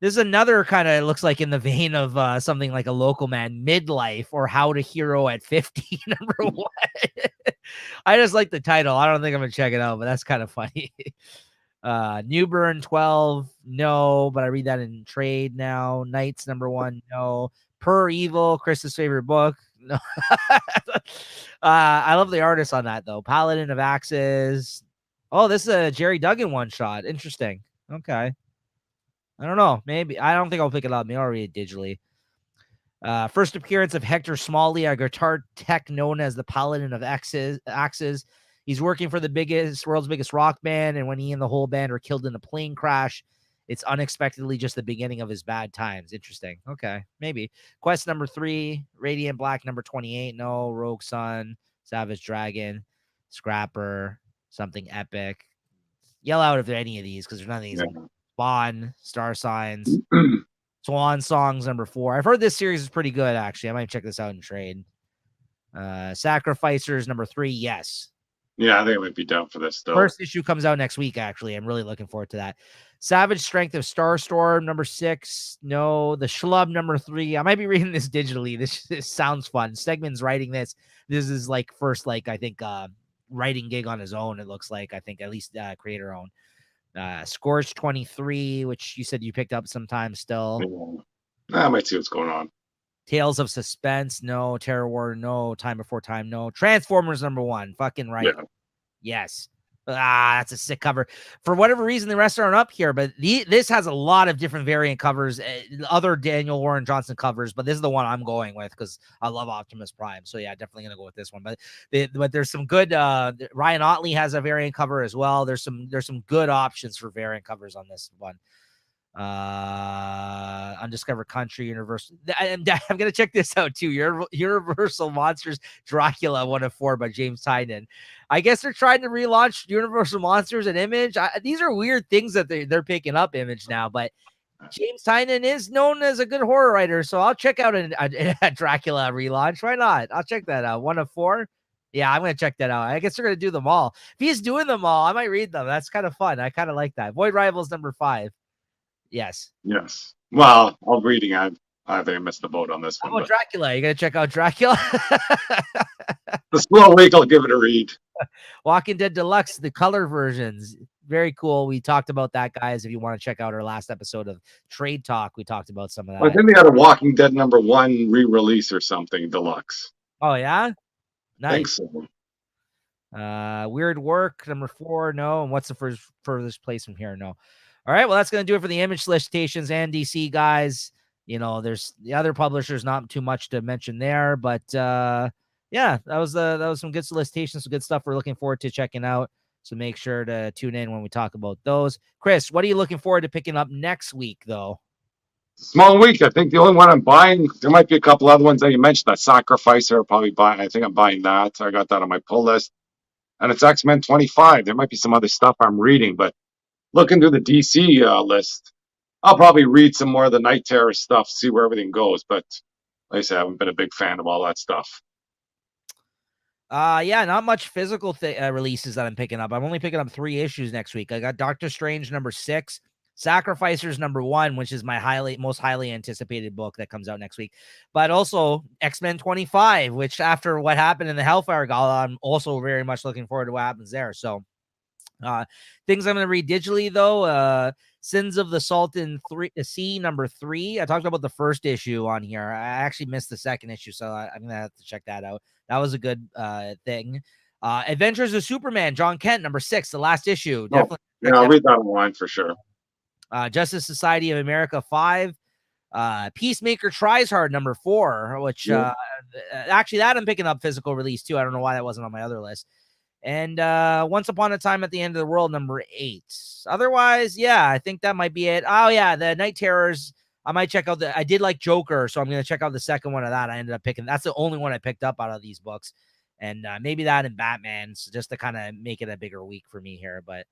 This is another kind of looks like in the vein of something like a Local Man Midlife or How to Hero at 50, number 1. I just like the title. I don't think I'm gonna check it out, but that's kind of funny. New Burn 12, no, but I read that in trade now. Knights number 1, no. Per Evil, Chris's favorite book. No. I love the artist on that though. Paladin of Axes. Oh, this is a Jerry Duggan one shot. Interesting. Okay. I don't know. Maybe I don't think I'll pick it up. Maybe I'll read it digitally. First appearance of Hector Smalley, a guitar tech known as the Paladin of Axes. He's working for the world's biggest rock band, and when he and the whole band are killed in a plane crash, it's unexpectedly just the beginning of his bad times. Interesting. Okay, maybe. Quest number 3, Radiant Black number 28. No. Rogue Sun, Savage Dragon, Scrapper, something epic. Yell out if there are any of these because there's none of these. Yeah. Spawn, Star Signs, Swan Songs number 4. I've heard this series is pretty good, actually. I might check this out in trade. Sacrificers number 3, yes. Yeah, I think I might be down for this still. First issue comes out next week, actually. I'm really looking forward to that. Savage Strength of Starstorm number 6. No. The Schlub number 3. I might be reading this digitally. This sounds fun. Stegman's writing this. This is like first, like, I think, writing gig on his own, it looks like. I think at least creator own. Scorch 23, which you said you picked up sometime still. I might see what's going on. Tales of Suspense, no. Terror War, no. Time Before Time, no. Transformers number 1, fucking right. Yeah. Yes. That's a sick cover. For whatever reason, the rest aren't up here, but this has a lot of different variant covers, other Daniel Warren Johnson covers, but this is the one I'm going with because I love Optimus Prime. So yeah, definitely gonna go with this one. But there's some good. Ryan Otley has a variant cover as well. There's some good options for variant covers on this one. Undiscovered Country, Universal. I'm gonna check this out too. Universal Monsters Dracula 1 of 4 by James Tynion. I guess they're trying to relaunch Universal Monsters and Image. These are weird things that they're picking up Image now, but James Tynion is known as a good horror writer, so I'll check out a Dracula relaunch. Why not? I'll check that out. 1 of 4. Yeah, I'm gonna check that out. I guess they're gonna do them all. If he's doing them all, I might read them. That's kind of fun. I kind of like that. Void Rivals number 5. Yes. Well, I'm reading. I think I missed the boat on this one. Oh, Dracula. You got to check out Dracula? The slow week, I'll give it a read. Walking Dead Deluxe, the color versions. Very cool. We talked about that, guys. If you want to check out our last episode of Trade Talk, we talked about some of that. I think they got a Walking Dead number 1 re-release or something, deluxe. Oh, yeah? Nice. I think so. Weird Work, number 4. No. And what's the furthest place from here? No. All right, well, that's going to do it for the Image solicitations and DC, guys. You know, there's the other publishers, not too much to mention there, but yeah, that was some good solicitations, some good stuff we're looking forward to checking out. So make sure to tune in when we talk about those. Chris, what are you looking forward to picking up next week, though? Small week. I think the only one I'm buying, there might be a couple other ones that you mentioned. That Sacrificer, I'll probably buy. I think I'm buying that. I got that on my pull list. And it's X-Men 25. There might be some other stuff I'm reading, but looking through the DC list, I'll probably read some more of the Night Terror stuff, see where everything goes. But like I said, I haven't been a big fan of all that stuff. Yeah, not much physical releases that I'm picking up. I'm only picking up 3 issues next week. I got Doctor Strange number 6, Sacrificers number 1, which is my most highly anticipated book that comes out next week. But also X-Men 25, which after what happened in the Hellfire Gala, I'm also very much looking forward to what happens there. So Things I'm going to read digitally, though. Sins of the Salton Sea #3. I talked about the first issue on here. I actually missed the second issue, so I'm going to have to check that out. That was a good thing. Adventures of Superman, John Kent, #6, the last issue. Definitely. Yeah, I'll read that online for sure. Justice Society of America 5. Peacemaker Tries Hard, #4, which actually that I'm picking up physical release too. I don't know why that wasn't on my other list. And Once Upon a Time at the End of the World, #8. Otherwise, yeah, I think that might be it. Oh yeah, the Night Terrors. I might check out I did like Joker, so I'm gonna check out the second one of that. I ended up picking. That's the only one I picked up out of these books, and maybe that and Batman, so just to kind of make it a bigger week for me here. But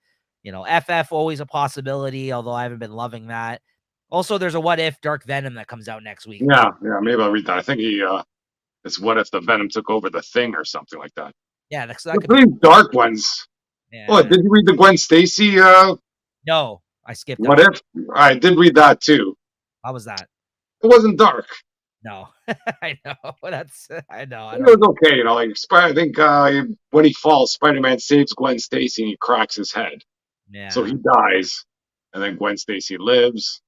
FF always a possibility, although I haven't been loving that. Also, there's a What If Dark Venom that comes out next week. Yeah, maybe I'll read that. I think it's What If the Venom took over the Thing or something like that. Yeah, that The could be dark ones. yeah. Oh, did you read the Gwen Stacy? No, I skipped What out. If? I did read that too. How was that? It wasn't dark. No, I know. I know. It was okay, I think when he falls, Spider-Man saves Gwen Stacy and he cracks his head. Yeah. So he dies, and then Gwen Stacy lives,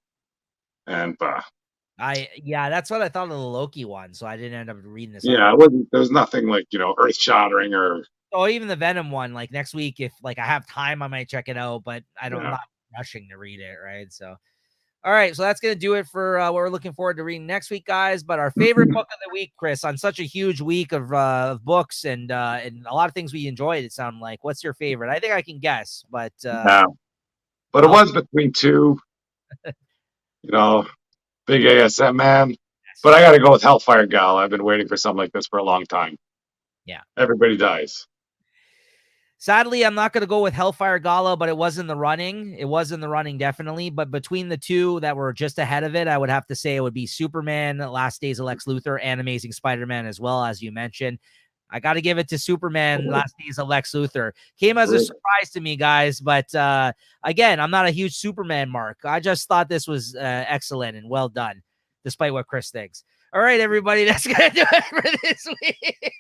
and that's what I thought of the Loki one. So I didn't end up reading this. Yeah, it wasn't. There was nothing like earth shattering or. Oh, even the Venom one, like next week, if like I have time, I might check it out. But I'm not rushing to read it, right? So. All right, so that's going to do it for what we're looking forward to reading next week, guys. But our favorite book of the week, Chris, on such a huge week of books and a lot of things we enjoyed, it sounded like. What's your favorite? I think I can guess, but but it was between two. Big ASM man. Yes. But I got to go with Hellfire Gala. I've been waiting for something like this for a long time. Yeah, everybody dies. Sadly, I'm not going to go with Hellfire Gala, but it was in the running. It was in the running, definitely. But between the two that were just ahead of it, I would have to say it would be Superman, Last Days of Lex Luthor, and Amazing Spider-Man as well, as you mentioned. I got to give it to Superman, Last Days of Lex Luthor. Came as a surprise to me, guys. But again, I'm not a huge Superman mark. I just thought this was excellent and well done, despite what Chris thinks. All right, everybody, that's going to do it for this week.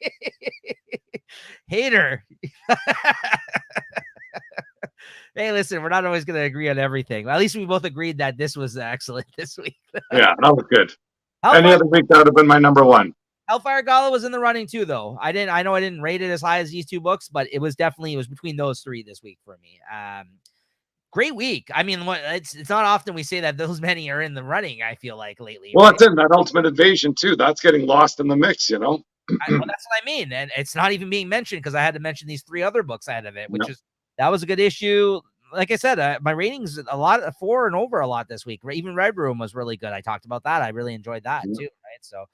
Hater. Hey, listen, we're not always going to agree on everything. At least we both agreed that this was excellent this week. Yeah, that was good. Any other week, that would have been my #1. Hellfire Gala was in the running too, though. I know I didn't rate it as high as these two books, but it was between those three this week for me. Great week. I mean, it's not often we say that those many are in the running, I feel like lately. Well, right? That's in that Ultimate Invasion too. That's getting lost in the mix, well, that's what I mean. And it's not even being mentioned because I had to mention these 3 other books ahead of it, which that was a good issue. Like I said, my ratings a lot 4 and over a lot this week. Even Red Room was really good. I talked about that. I really enjoyed that too. Right. So,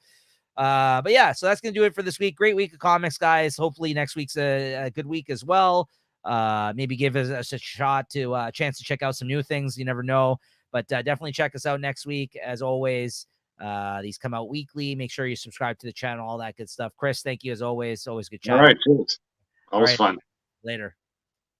but yeah, so that's going to do it for this week. Great week of comics, guys. Hopefully next week's a good week as well. Maybe give us a shot to a chance to check out some new things. You never know, but definitely check us out next week. As always, these come out weekly. Make sure you subscribe to the channel, all that good stuff. Chris, thank you as always. Always good chat. All right. Cool. Always fun. Later.